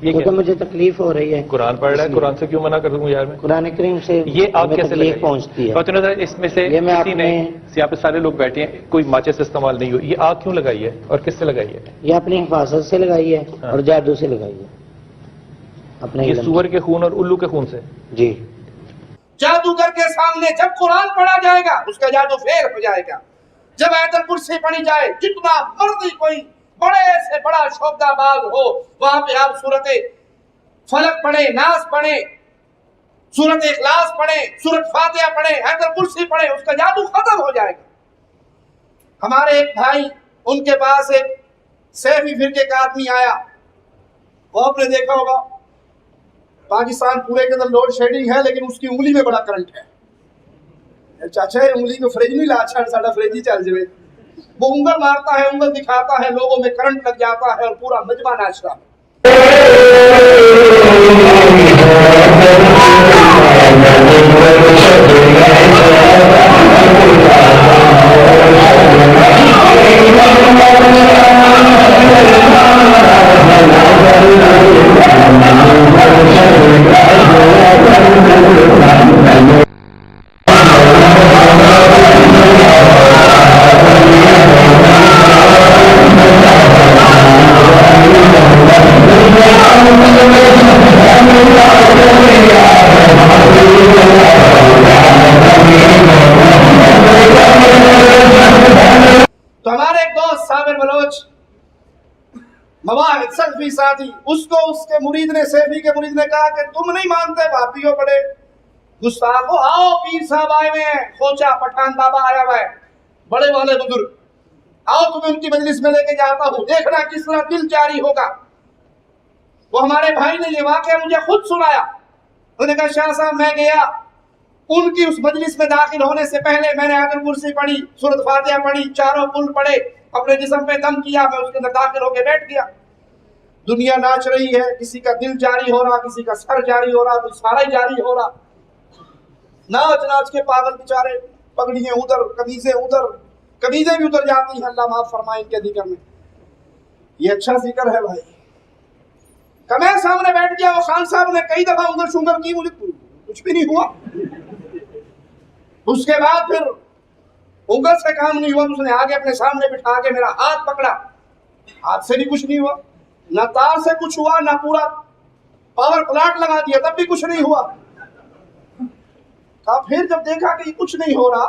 کیونکہ مجھے تکلیف ہو رہی ہے. قرآن پڑھ رہا ہے, قرآن سے کیوں منع کر دوں یار میں؟ قرآن کریم سے یہ آپ کیسے تکلیف پہنچتی ہے. فاتح نظر اس میں سے کسی نے, یہاں پہ سارے لوگ بیٹھے ہیں, کوئی ماچس استعمال نہیں ہوئی, یہ آگ کیوں لگائی ہے اور کس سے لگائی ہے؟ یہ اپنی حفاظت سے لگائی ہے اور جادو سے لگائی ہے, اپنے یہ سور کے خون اور الو کے خون سے. جی. جادوگر کے سامنے جب قرآن پڑھا جائے گا اس کا جادو فیر ہو جائے گا. جب آیت الکرسی پڑھی جائے, جتنا مرضی کوئی بڑے سے بڑا شعبدہ باز ہو, وہاں پہ آپ سورت فلق پڑھیں, ناس پڑھیں, سورت اخلاص پڑھیں, سورت فاتحہ پڑھیں, آیت الکرسی پڑھیں, اس کا جادو ختم ہو جائے گا. ہمارے ایک بھائی, ان کے پاس ایک سیفی فرقے کا آدمی آیا, وہ آپ نے دیکھا ہوگا پاکستان پورے کے اندر لوڈ شیڈنگ ہے لیکن اس کی انگلی میں بڑا کرنٹ ہے. چاچا انگلی کو فریج نہیں لا, اچھا ساڈا فریج ہی چل جائے. وہ انگل مارتا ہے, انگل دکھاتا ہے, لوگوں میں کرنٹ لگ جاتا ہے اور پورا مجمع ناچتا ہے. تو ہمارے ایک دوست صابر بلوچ مواحد سلفی ساتھی, اس کو اس کے مرید نے, سیفی کے مرید نے کہا کہ تم نہیں مانتے بھابیوں بڑے گستاخ ہو, آؤ پیر صاحب آئے ہوئے ہیں, کھوچا پٹھان بابا آیا ہوا ہے, بڑے والے بزرگ, آؤ تمہیں ان کی مجلس میں لے کے جاتا ہوں, دیکھنا کس طرح دل جاری ہوگا. وہ ہمارے بھائی نے یہ واقعہ مجھے خود سنایا. انہوں نے کہا شاہ صاحب میں گیا, ان کی اس مجلس میں داخل ہونے سے پہلے میں نے آیت الکرسی پڑھی, سورۃ فاتحہ پڑھی, چاروں کل پڑھے, اپنے جسم پہ دم کیا, میں اس کے اندر داخل ہو کے بیٹھ گیا. دنیا ناچ رہی ہے, کسی کا دل جاری ہو رہا, کسی کا سر جاری ہو رہا, کوئی سارا ہی جاری ہو رہا. ناچ ناچ کے پاگل بیچارے, پگڑیاں ادھر, قمیضیں ادھر, قمیضیں بھی ادھر جاتی ہیں, اللہ معاف فرمائے ان کے ذکر میں. یہ اچھا ذکر ہے بھائی. کمیں سامنے بیٹھ گیا, وہ خان صاحب نے کئی دفعہ ادھر شنگر کی, مجھے کچھ بھی نہیں ہوا. اس کے بعد پھر انگل سے کام نہیں ہوا, اس نے آگے اپنے سامنے بٹھا کے میرا ہاتھ پکڑا, ہاتھ سے بھی کچھ نہیں ہوا, نہ تار سے کچھ ہوا, نہ پورا پاور پلانٹ لگا دیا تب بھی کچھ نہیں ہوا. پھر جب دیکھا کہ یہ کچھ نہیں ہو رہا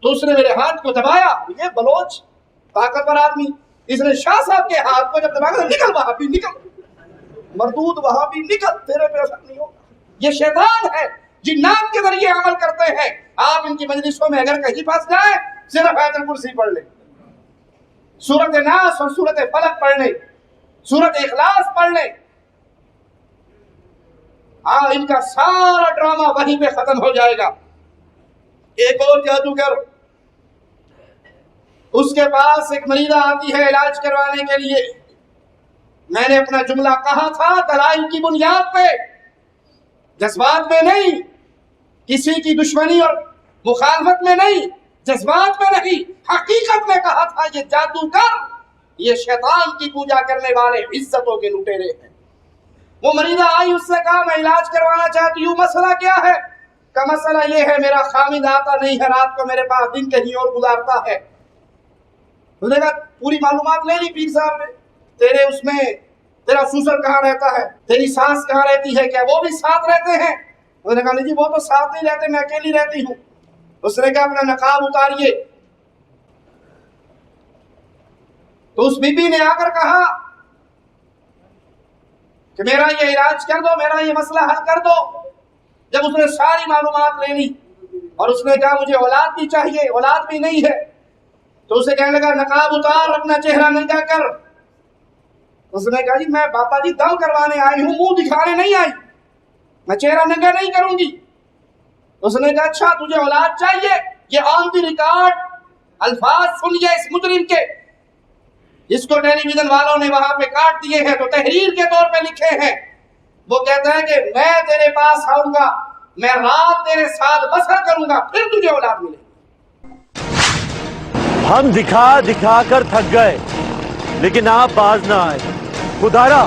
تو اس نے میرے ہاتھ کو دبایا. یہ بلوچ طاقتور آدمی, اس نے شاہ صاحب کے ہاتھ کو جب دبایا, نکل وہاں بھی, نکل مردود وہاں بھی, نکل, تیرے پہ اثر نہیں ہوگا. یہ شیطان ہے, جنات کے ذریعے عمل کرتے ہیں. آپ ان کی مجلسوں میں اگر کہیں پھنس جائیں, صرف آیت الکرسی پڑھ لیں, سورت ناس اور سورت فلق پڑھ لیں, سورت اخلاص پڑھ لیں, ان کا سارا ڈرامہ وہیں پہ ختم ہو جائے گا. ایک اور جادوگر, اس کے پاس ایک مریضہ آتی ہے علاج کروانے کے لیے. میں نے اپنا جملہ کہا تھا دلائل کی بنیاد پہ, جذبات میں نہیں, کسی کی دشمنی اور مخالفت میں نہیں, جذبات میں نہیں, حقیقت میں کہا تھا یہ جادوگر, یہ شیطان کی پوجا کرنے والے عزتوں کے لٹیرے ہیں. وہ مریضہ آئی, اس سے کہا میں علاج کروانا چاہتی ہوں, مسئلہ کیا ہے؟ کہ مسئلہ یہ ہے میرا خامد آتا نہیں ہے رات کو میرے پاس, دن کہیں اور گزارتا ہے. انہوں نے کہا پوری معلومات لے لی پیر صاحب نے, تیرے اس میں تیرا سسر کہاں رہتا ہے, تیری ساس کہاں رہتی ہے, کیا وہ بھی ساتھ رہتے ہیں؟ انہوں نے کہا نہیں جی وہ تو ساتھ نہیں رہتے, میں اکیلی رہتی ہوں. اس نے کہا اپنا نقاب اتاریے. تو اس بی بی نے آ کر کہا کہ میرا یہ علاج کر دو, میرا یہ مسئلہ حل کر دو. جب اس نے ساری معلومات لے لی اور اس نے کہا مجھے اولاد بھی چاہیے, اولاد بھی نہیں ہے, تو اسے کہنے لگا نقاب اتار, اپنا چہرہ ننگا کر. اس نے کہا جی میں بابا جی دم کروانے آئی ہوں, منہ دکھانے نہیں آئی, میں چہرہ ننگا نہیں کروں گی. اس نے کہا اچھا تجھے اولاد چاہیے, یہ آن دی ریکارڈ الفاظ سنیے اس مجرم کے, جس کو ٹیلی ویژن والوں نے وہاں پہ کاٹ دیے ہیں, تو تحریر کے طور پہ لکھے ہیں. وہ کہتا ہے کہ میں تیرے پاس آؤں گا, میں رات تیرے ساتھ بسر کروں گا, پھر تجھے اولاد ملے. ہم دکھا دکھا کر تھک گئے لیکن آپ باز نہ آئے. خدارا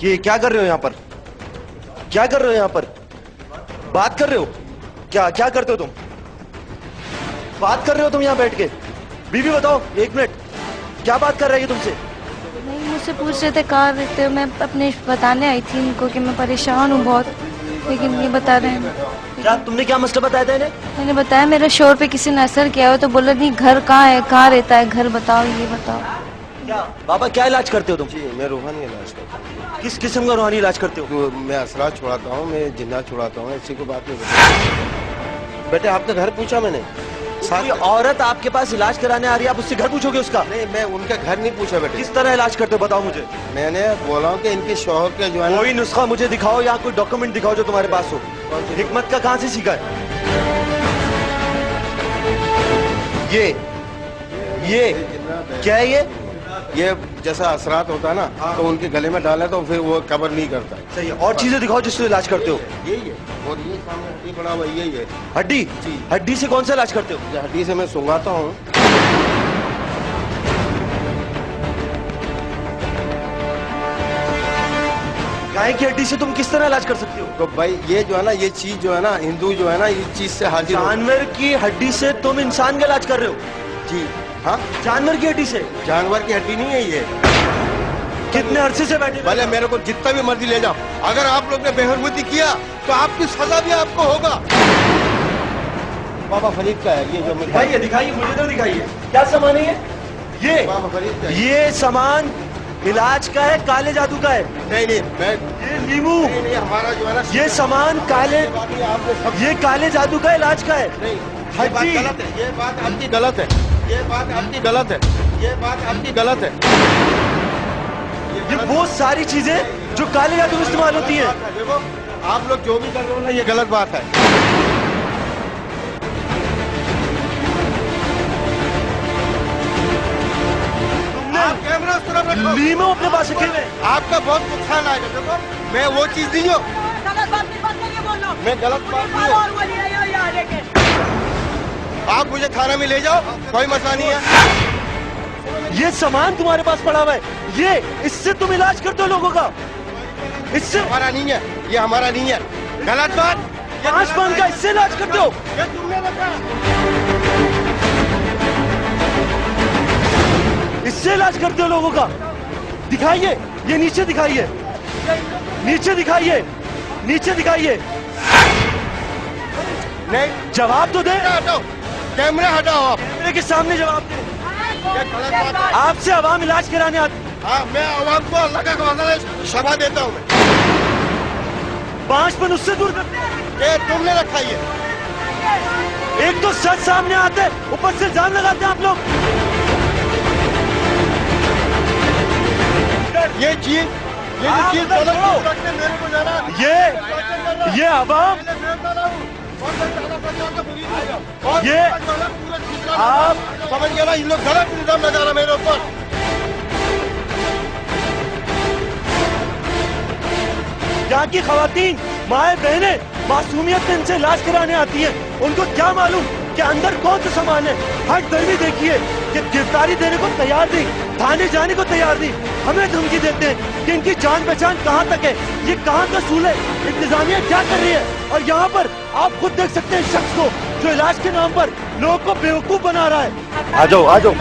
یہ کیا کر رہے ہو یہاں پر؟ کیا کر رہے ہو یہاں پر؟ بات کر رہے ہو؟ کیا کرتے ہو تم؟ بات کر رہے ہو تم یہاں بیٹھ کے؟ بیوی بتاؤ، ایک منٹ، کیا بات کر رہی ہے تم سے؟ نہیں، مجھ سے پوچھ رہے تھے کہاں رہتے ہو، میں اپنے بتانے آئی تھی ان کو کہ میں پریشان ہوں بہت، لیکن یہ بتا رہے ہیں. کیا تم نے کیا مسئلہ بتایا تھا انہیں؟ میں نے بتایا میرے شوہر پہ کسی نے اثر کیا ہو، تو بولا نہیں گھر کہاں ہے، کہاں رہتا ہے گھر بتاؤ، یہ بتاؤ. بابا کیا علاج کرتے ہو تم؟ جی میں روحانی علاج کرتا ہوں. کس قسم کا روحانی علاج کرتے ہو؟ میں اثرات چھڑاتا ہوں، میں جنات چھڑاتا ہوں، اسی کو بات نہیں بتا. بیٹے آپ کا گھر پوچھا میں نے. کوئی عورت آپ کے پاس علاج کرانے آ رہی ہے، آپ اس سے گھر پوچھو گے اس کا؟ نہیں، میں ان کا گھر نہیں پوچھا بیٹے. کس طرح علاج کرتے ہو بتاؤ مجھے. میں نے بولا ہوں کہ ان کے شوہر کے جو ہے کوئی نسخہ مجھے دکھاؤ یا کوئی ڈاکومنٹ دکھاؤ جو تمہارے پاس ہو. حکمت کا کہاں سے سیکھا ہے یہ کیا ہے یہ جیسا اثرات ہوتا ہے نا تو ان کے گلے میں ڈالے تو پھر وہ قبر نہیں کرتا. صحیح. اور چیزیں دکھاؤ جس سے علاج کرتے ہو. یہی ہے. اور یہ سامنے ہڈی پڑا ہوا یہی ہے. ہڈی؟ ہڈی سے کون سا علاج کرتے ہو؟ ہڈی سے میں سنگاتا ہوں. گائے کی ہڈی سے تم کس طرح علاج کر سکتے ہو؟ تو بھائی یہ جو ہے نا یہ چیز جو ہے نا ہندو جو ہے نا اس چیز سے حاضر. جانور کی ہڈی سے تم انسان کا علاج کر رہے ہو؟ جی ہاں. جانور کی ہڈی سے؟ جانور کی ہڈی نہیں ہے یہ. کتنے عرصے سے بیٹھے؟ بھلے میرے کو جتنا بھی مرضی لے جاؤ، اگر آپ لوگ نے بے حرمتی کیا تو آپ کی سزا بھی آپ کو ہوگا. بابا فرید کا ہے یہ جو دکھائیے دکھائیے مجھے تو دکھائیے. کیا سامان ہے یہ؟ بابا فرید کا. یہ سامان علاج کا ہے کالے جادو کا ہے؟ نہیں میں یہ لیمو نہیں ہمارا جو ہے نا یہ سامان کالے، یہ کالے جادو کا علاج کا ہے. یہ بات غلط ہے. یہ بات آپ کی غلط ہے. یہ بات آپ کی غلط ہے. یہ بات آپ کی غلط ہے. یہ وہ ساری چیزیں جو کالے جادو میں استعمال ہوتی ہیں. دیکھو آپ لوگ جو بھی کر رہے ہو نا یہ غلط بات ہے. کیمرہ اس طرف رکھو. لیمو اپنے پاس رکھے ہوئے. آپ کا بہت نقصان آئے گا. دیکھو میں وہ چیز نہیں ہوں. میں غلط بات نہیں ہوں. آپ مجھے تھانہ میں لے جاؤ، کوئی مسئلہ نہیں ہے. یہ سامان تمہارے پاس پڑا ہوا ہے، یہ اس سے تم علاج کرتے ہو لوگوں کا؟ اس سے ہمارا نہیں ہے، یہ ہمارا نہیں ہے. غلط بات. 5 پان کا اس سے علاج کرتے ہو؟ یہ تم نے رکھا. اس سے علاج کرتے ہو لوگوں کا؟ دکھائیے یہ نیچے دکھائیے، نیچے دکھائیے، نیچے دکھائیے. نہیں جواب تو دے. ہٹاؤ کیمرہ ہٹاؤ. آپ کیمرے کے سامنے جواب دے. آپ سے عوام علاج کرانے آتے. ہاں میں عوام کو اللہ کا گواہ شفا دیتا ہوں. 5 پن اس سے دور کرتے. یہ تم نے رکھا. یہ ایک تو سچ سامنے آتے اوپر سے الزام لگاتے ہیں آپ لوگ. یہ چیز میرے کو جانا یہ عوام یہ آپ سمجھ گیا نا. ان لوگ غلط الزام لگا رہا میرے اوپر. یہاں کی خواتین مائیں بہنیں معصومیت میں ان سے علاج کرانے آتی ہیں. ان کو کیا معلوم کہ اندر کون سا سامان ہے. ہٹ درمی دیکھیے کہ گرفتاری دینے کو تیار نہیں، تھانے جانے کو تیار نہیں. ہمیں دھمکی دیتے ہیں کہ ان کی جان پہچان کہاں تک ہے، یہ کہاں کا اصول ہے، انتظامیہ کیا کر رہی ہے. اور یہاں پر آپ خود دیکھ سکتے ہیں شخص کو جو علاج کے نام پر لوگوں کو بیوقوف بنا رہا ہے. آ جاؤ آ جاؤ.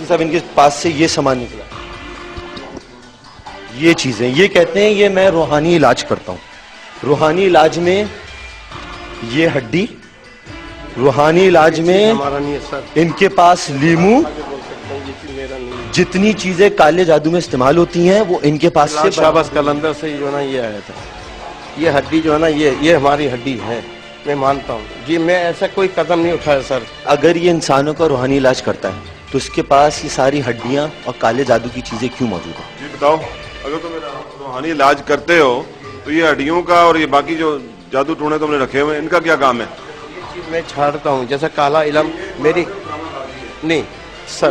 صاحب ان کے پاس سے یہ سامان نکلا، یہ چیزیں، یہ کہتے ہیں یہ میں روحانی علاج کرتا ہوں. روحانی علاج میں یہ ہڈی، روحانی علاج میں ان کے پاس لیمو، جتنی چیزیں کالے جادو میں استعمال ہوتی ہیں وہ ان کے پاس سے. شاباش کلندر سے جو ہے نا یہ آیا تھا. یہ ہڈی جو ہے نا یہ ہماری ہڈی ہے. میں مانتا ہوں جی، میں ایسا کوئی قدم نہیں اٹھایا سر. اگر یہ انسانوں کا روحانی علاج کرتا ہے تو اس کے پاس یہ ساری ہڈیاں اور کالے جادو کی چیزیں کیوں موجود ہیں؟ جی بتاؤ. اگر تم روحانی علاج کرتے ہو تو یہ ہڈیوں کا اور یہ باقی جو جادو ٹونے تم نے رکھے ہوئے ان کا کیا کام ہے؟ یہ چیز میں چھاڑتا ہوں. جیسا کالا علم میری نہیں سر.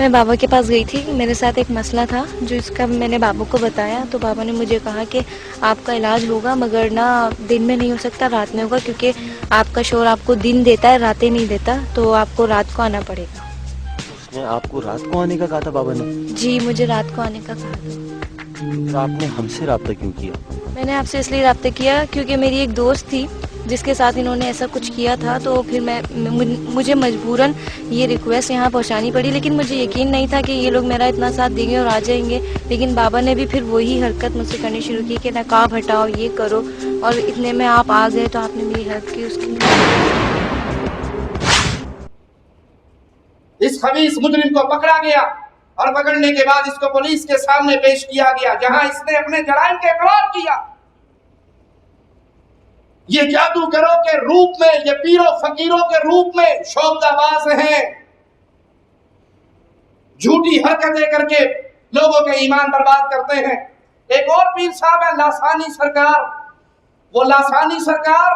میں بابا کے پاس گئی تھی، میرے ساتھ ایک مسئلہ تھا جو اس کا میں نے بابا کو بتایا، تو بابا نے مجھے کہا کہ آپ کا علاج ہوگا مگر نہ دن میں نہیں ہو سکتا، رات میں ہوگا، کیونکہ آپ کا شوہر آپ کو دن دیتا ہے، راتیں نہیں دیتا، تو آپ کو رات کو آنا پڑے گا۔ اس نے آپ کو رات کو آنے کا کہا تھا بابا نے؟ جی مجھے رات کو آنے کا کہا تھا۔ پھر آپ نے ہم سے رابطہ کیوں کیا؟ میں نے آپ سے اس لیے رابطہ کیا کیونکہ میری ایک دوست تھی جس کے ساتھ انہوں نے ایسا کچھ کیا تھا، تو پھر مجھے مجبوراً یہ ریکویسٹ یہاں پہنچانی پڑی، لیکن مجھے یقین نہیں تھا کہ یہ لوگ میرا اتنا ساتھ دیں گے اور آ جائیں گے، لیکن بابا نے بھی پھر وہی حرکت مجھ سے کرنی شروع کی کہ نقاب ہٹاؤ، یہ کرو، اور اتنے میں آپ آ گئے تو آپ نے میری ہیلپ کی اس کی۔ اس خبیث مجرم کو پکڑا گیا اور پکڑنے کے بعد اس کو پولیس کے سامنے پیش کیا گیا، جہاں اس نے اپنے جرائم کا اقرار کیا۔ یہ جادوگروں کے روپ میں، یہ پیروں فقیروں کے روپ میں شعبدہ باز ہیں، جھوٹی حرکتیں کر کے لوگوں کے ایمان برباد کرتے ہیں۔ ایک اور پیر صاحب ہے لاسانی سرکار، وہ لاسانی سرکار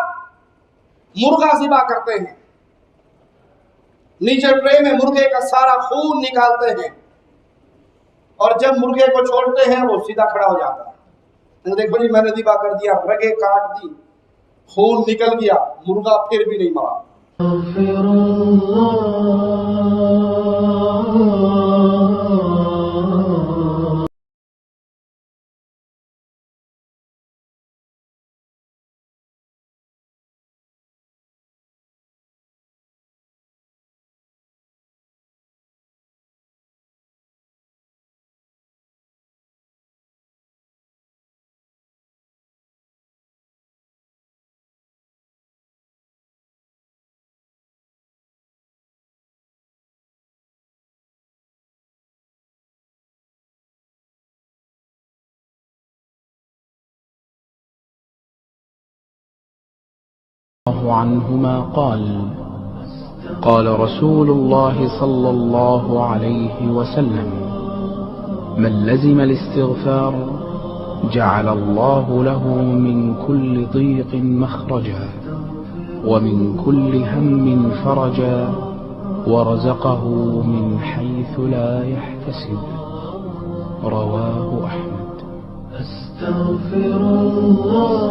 مرغا ذبح کرتے ہیں، نیچے ٹرے میں مرغے کا سارا خون نکالتے ہیں، اور جب مرغے کو چھوڑتے ہیں وہ سیدھا کھڑا ہو جاتا ہے۔ دیکھو جی میں نے ذبح کر دیا، رگیں کاٹ دی، خون نکل گیا، مرغا پھر بھی نہیں مرا۔ الله عنهما قال قال رسول الله صلى الله عليه وسلم من لزم الاستغفار جعل الله له من كل ضيق مخرجا ومن كل هم فرجا ورزقه من حيث لا يحتسب رواه أحمد۔ أستغفر الله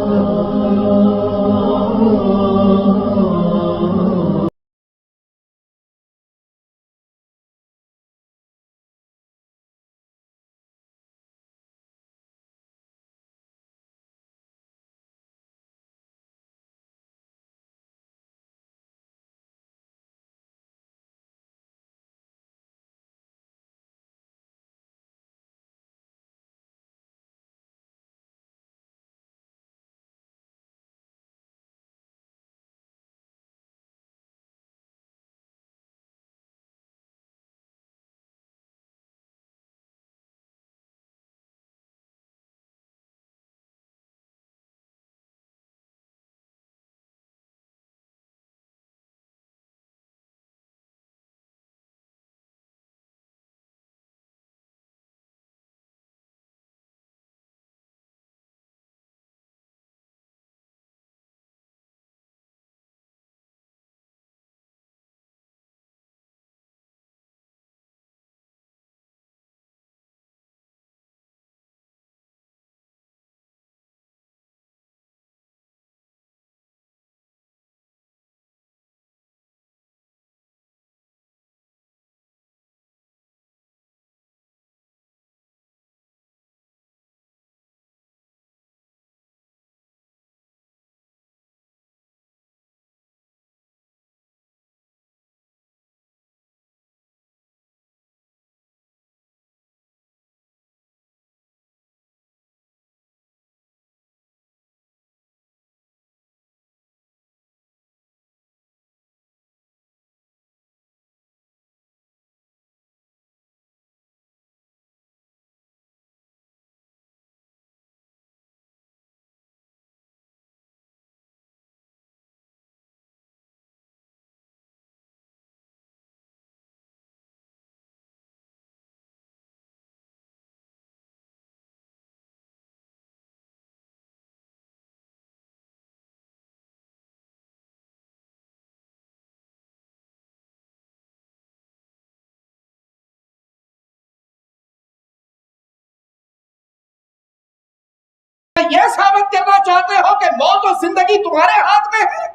یہ ثابت کرنا چاہتے ہو کہ موت اور زندگی تمہارے ہاتھ میں ہے؟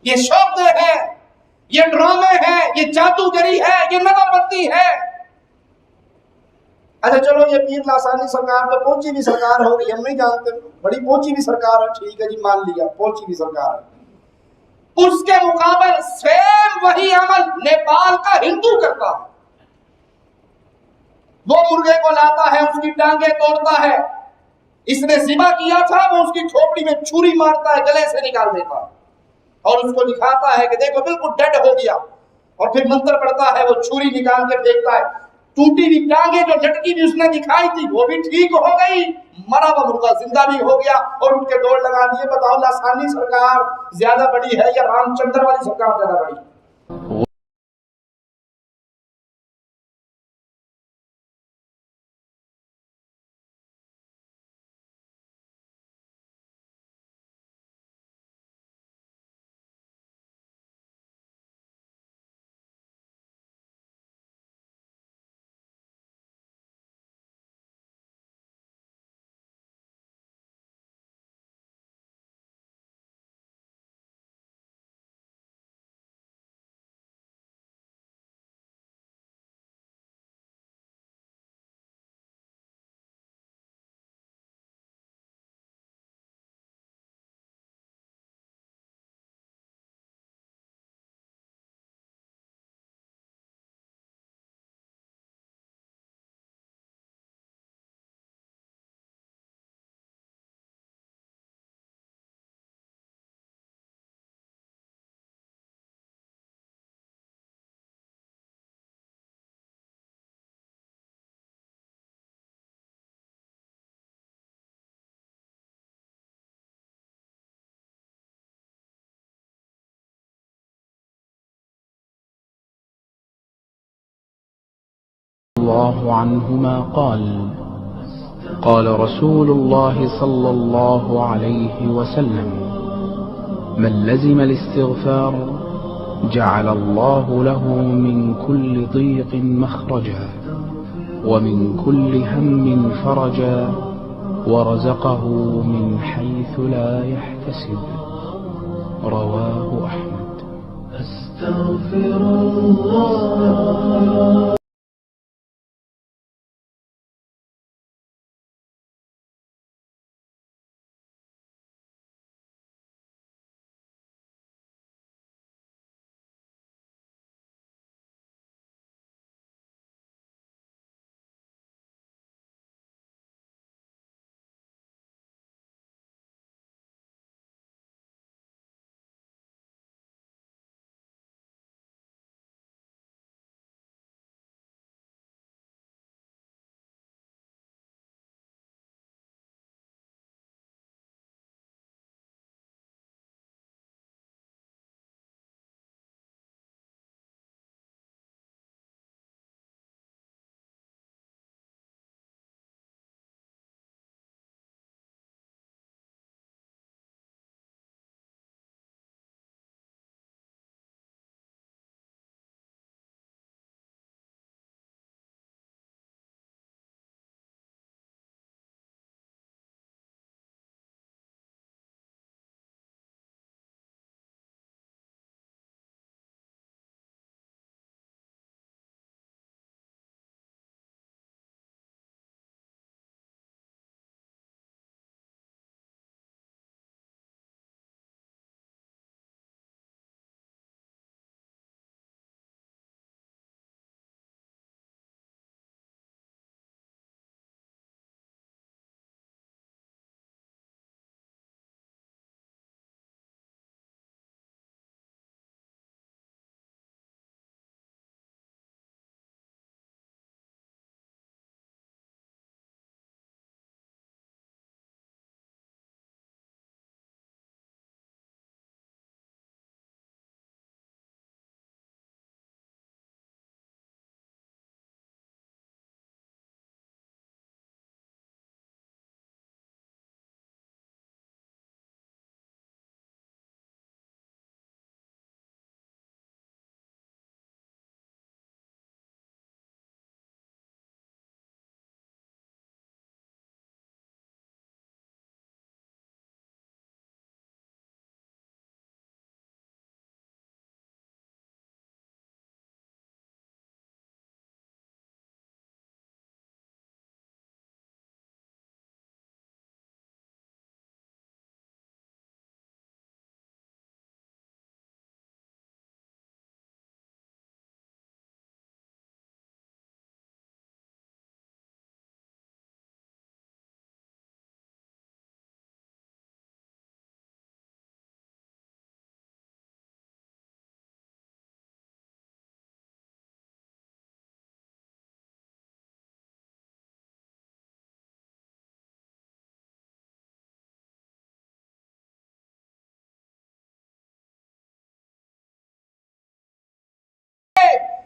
یہ شوق ہے، یہ ڈرامے ہے، یہ جادوگری ہے، یہ نظر بندی ہے۔ اچھا چلو یہ پیر لاسانی سرکار تو پہنچی بھی سرکار ہوگی، ہم نہیں جانتے، بڑی پہنچی بھی سرکار ہے، ٹھیک ہے جی مان لیا پہنچی بھی سرکار ہے۔ اس کے مقابل سیم وہی عمل نیپال کا ہندو کرتا ہے۔ وہ مرغے کو لاتا ہے، اس کی ٹانگیں توڑتا ہے، اس نے ذبح کیا تھا، وہ اس کی کھوپڑی میں چھری مارتا ہے، گلے سے نکال دیتا ہے اور اس کو دکھاتا ہے کہ دیکھو بالکل ڈیڈ ہو گیا، اور پھر منتر پڑتا ہے، وہ چھری نکال کے پھینکتا ہے، ٹوٹی ہوئی ٹانگیں جو لٹکی بھی اس نے دکھائی تھی وہ بھی ٹھیک ہو گئی، مرا ہوا مرغا زندہ بھی ہو گیا، اور اٹھ کے دوڑ لگا دیے۔ بتاؤ لاسانی سرکار زیادہ بڑی ہے یا رام چندر والی سرکار زیادہ بڑی ہے؟ الله عنهما قال قال رسول الله صلى الله عليه وسلم من لزم الاستغفار جعل الله له من كل ضيق مخرجا ومن كل هم فرجا ورزقه من حيث لا يحتسب رواه أحمد أستغفر الله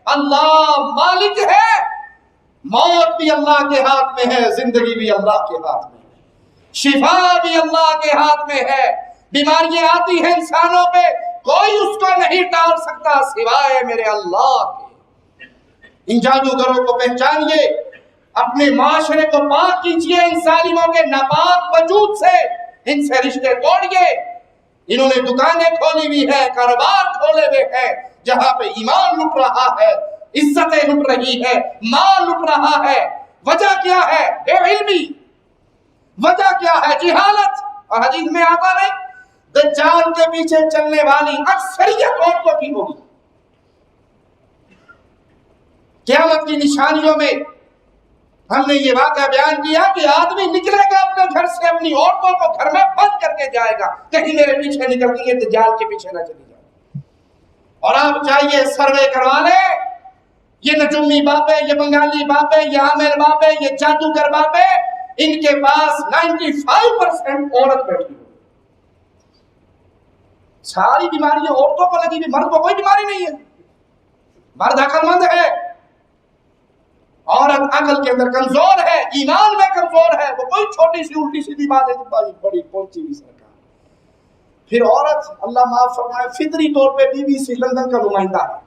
اللہ مالک ہے، موت بھی اللہ کے ہاتھ میں ہے، زندگی بھی اللہ کے ہاتھ میں ہے، شفا بھی اللہ کے ہاتھ میں ہے۔ بیماریاں آتی ہیں انسانوں پہ، کوئی اس کو نہیں ٹال سکتا سوائے میرے اللہ کے۔ ان جادوگروں کو پہچانیے، اپنے معاشرے کو پاک کیجیے ان ظالموں کے ناپاک وجود سے، ان سے رشتے توڑیے۔ انہوں نے دکانیں کھولی ہوئی ہے، کاروبار کھولے ہوئے ہیں، جہاں پہ ایمان لٹ رہا ہے، عزتیں لٹ رہی ہے، مال لٹ رہا ہے۔ وجہ کیا ہے؟ بے علمی۔ وجہ کیا ہے؟ جہالت۔ اور حدیث میں آتا نہیں، دجال کے پیچھے چلنے والی اکثریت عورتوں کی ہوگی۔ قیامت کی نشانیوں میں ہم نے یہ واقعہ بیان کیا کہ آدمی نکلے گا اپنے گھر سے، اپنی عورتوں کو گھر میں بند کر کے جائے گا، کہیں میرے پیچھے نکل کے یہ دجال کے پیچھے نہ چلی جائے۔ اور آپ چاہیے سروے کروا لیں، یہ نجومی باپے، یہ بنگالی باپے، یہ عامر باپے، یہ جادوگر باپے، ان کے پاس 95% عورت بیٹھی ہوئی۔ ساری بیماریاں عورتوں کو لگی ہوئی، مرد کو کوئی بیماری نہیں ہے۔ مرد عقل مند ہے، عورت عقل کے اندر کمزور ہے، ایمان میں کمزور ہے، وہ کوئی چھوٹی سی الٹی سیدھی بات ہے بڑی پہنچی ہوئی سرکار۔ پھر عورت اللہ معاف فرمائے فطری طور پہ BBC لندن کا نمائندہ ہے۔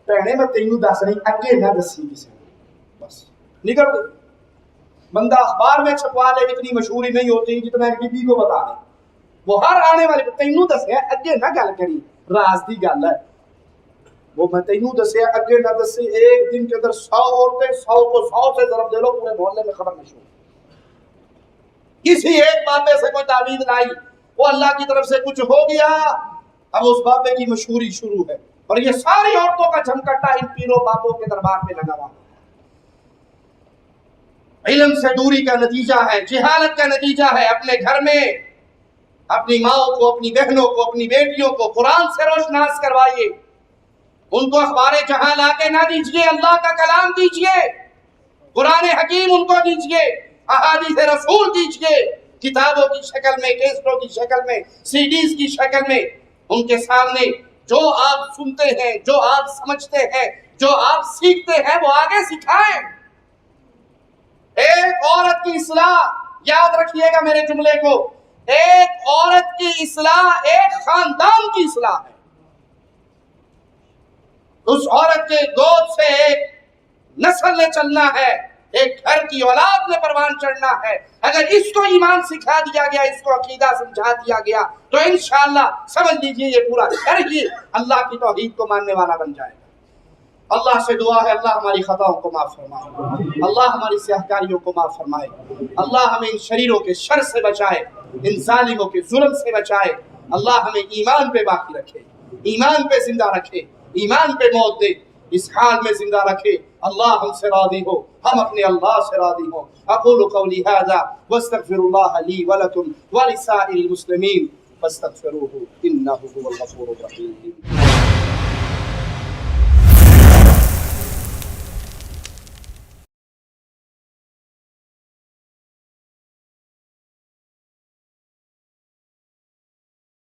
پہنے میں تینوں دس رہی، اگے نہ دسی کسی نے، بس نکل گئی۔ بندہ اخبار میں چھپوا لے، اتنی مشہوری نہیں ہوتی جتنا ایک بی کو بتا دے۔ وہ ہر آنے والے تینوں دسے اگے نہ گل کری، راز دی گل ہے وہ میں تینوں دسے اگے نہ دسے۔ ایک دن کے اندر 100 عورتیں 100 کو 100 سے ضرب دے لو، پورے محلے میں خبر مشہور۔ کسی ایک بابے سے کوئی تعویذ لائی، وہ اللہ کی طرف سے کچھ ہو گیا، اب اس بابے کی مشہوری شروع ہے، اور یہ ساری عورتوں کا جھمکٹا ان پیروں بابوں کے دربار پہ لگا ہوا۔ علم سے دوری کا نتیجہ ہے، جہالت کا نتیجہ ہے۔ اپنے گھر میں اپنی ماں کو، اپنی بہنوں کو، اپنی بیٹیوں کو قرآن سے روشناس کروائیے، ان کو اخبار جہاں لا کے نہ دیجئے، اللہ کا کلام دیجئے، قرآن حکیم ان کو دیجئے، احادیث رسول دیجئے، کتابوں کی شکل میں، کیسٹوں کی شکل میں، CDs کی شکل میں ان کے سامنے جو آپ سنتے ہیں، جو آپ سمجھتے ہیں، جو آپ سیکھتے ہیں، وہ آگے سکھائیں۔ ایک عورت کی اصلاح، یاد رکھیے گا میرے جملے کو، ایک عورت کی اصلاح ایک خاندان کی اصلاح ہے۔ اس عورت کے گود سے ایک نسل نے چلنا ہے، ایک گھر کی اولاد نے پروان چڑھنا ہے۔ اگر اس کو ایمان سکھا دیا گیا، اس کو عقیدہ سمجھا دیا گیا، تو انشاءاللہ سمجھ لیجئے یہ پورا گھر ہی اللہ کی توحید کو ماننے والا بن جائے گا۔ اللہ سے دعا ہے اللہ ہماری خطاؤں کو معاف فرمائے، اللہ ہماری سیاہکاریوں کو معاف فرمائے، اللہ ہمیں ان شریروں کے شر سے بچائے، ان ظالموں کے ظلم سے بچائے، اللہ ہمیں ایمان پہ باقی رکھے، ایمان پہ زندہ رکھے، ایمان پہ موت دے، اس حال میں زندہ رکھے۔ اللہ ہم سے راضی ہو، ہم اپنے اللہ سے راضی ہو۔ اقول قولی ھذا واستغفر اللہ لی ولکم ولسائر المسلمین فاستغفروہ انہ هو الغفور الرحیم۔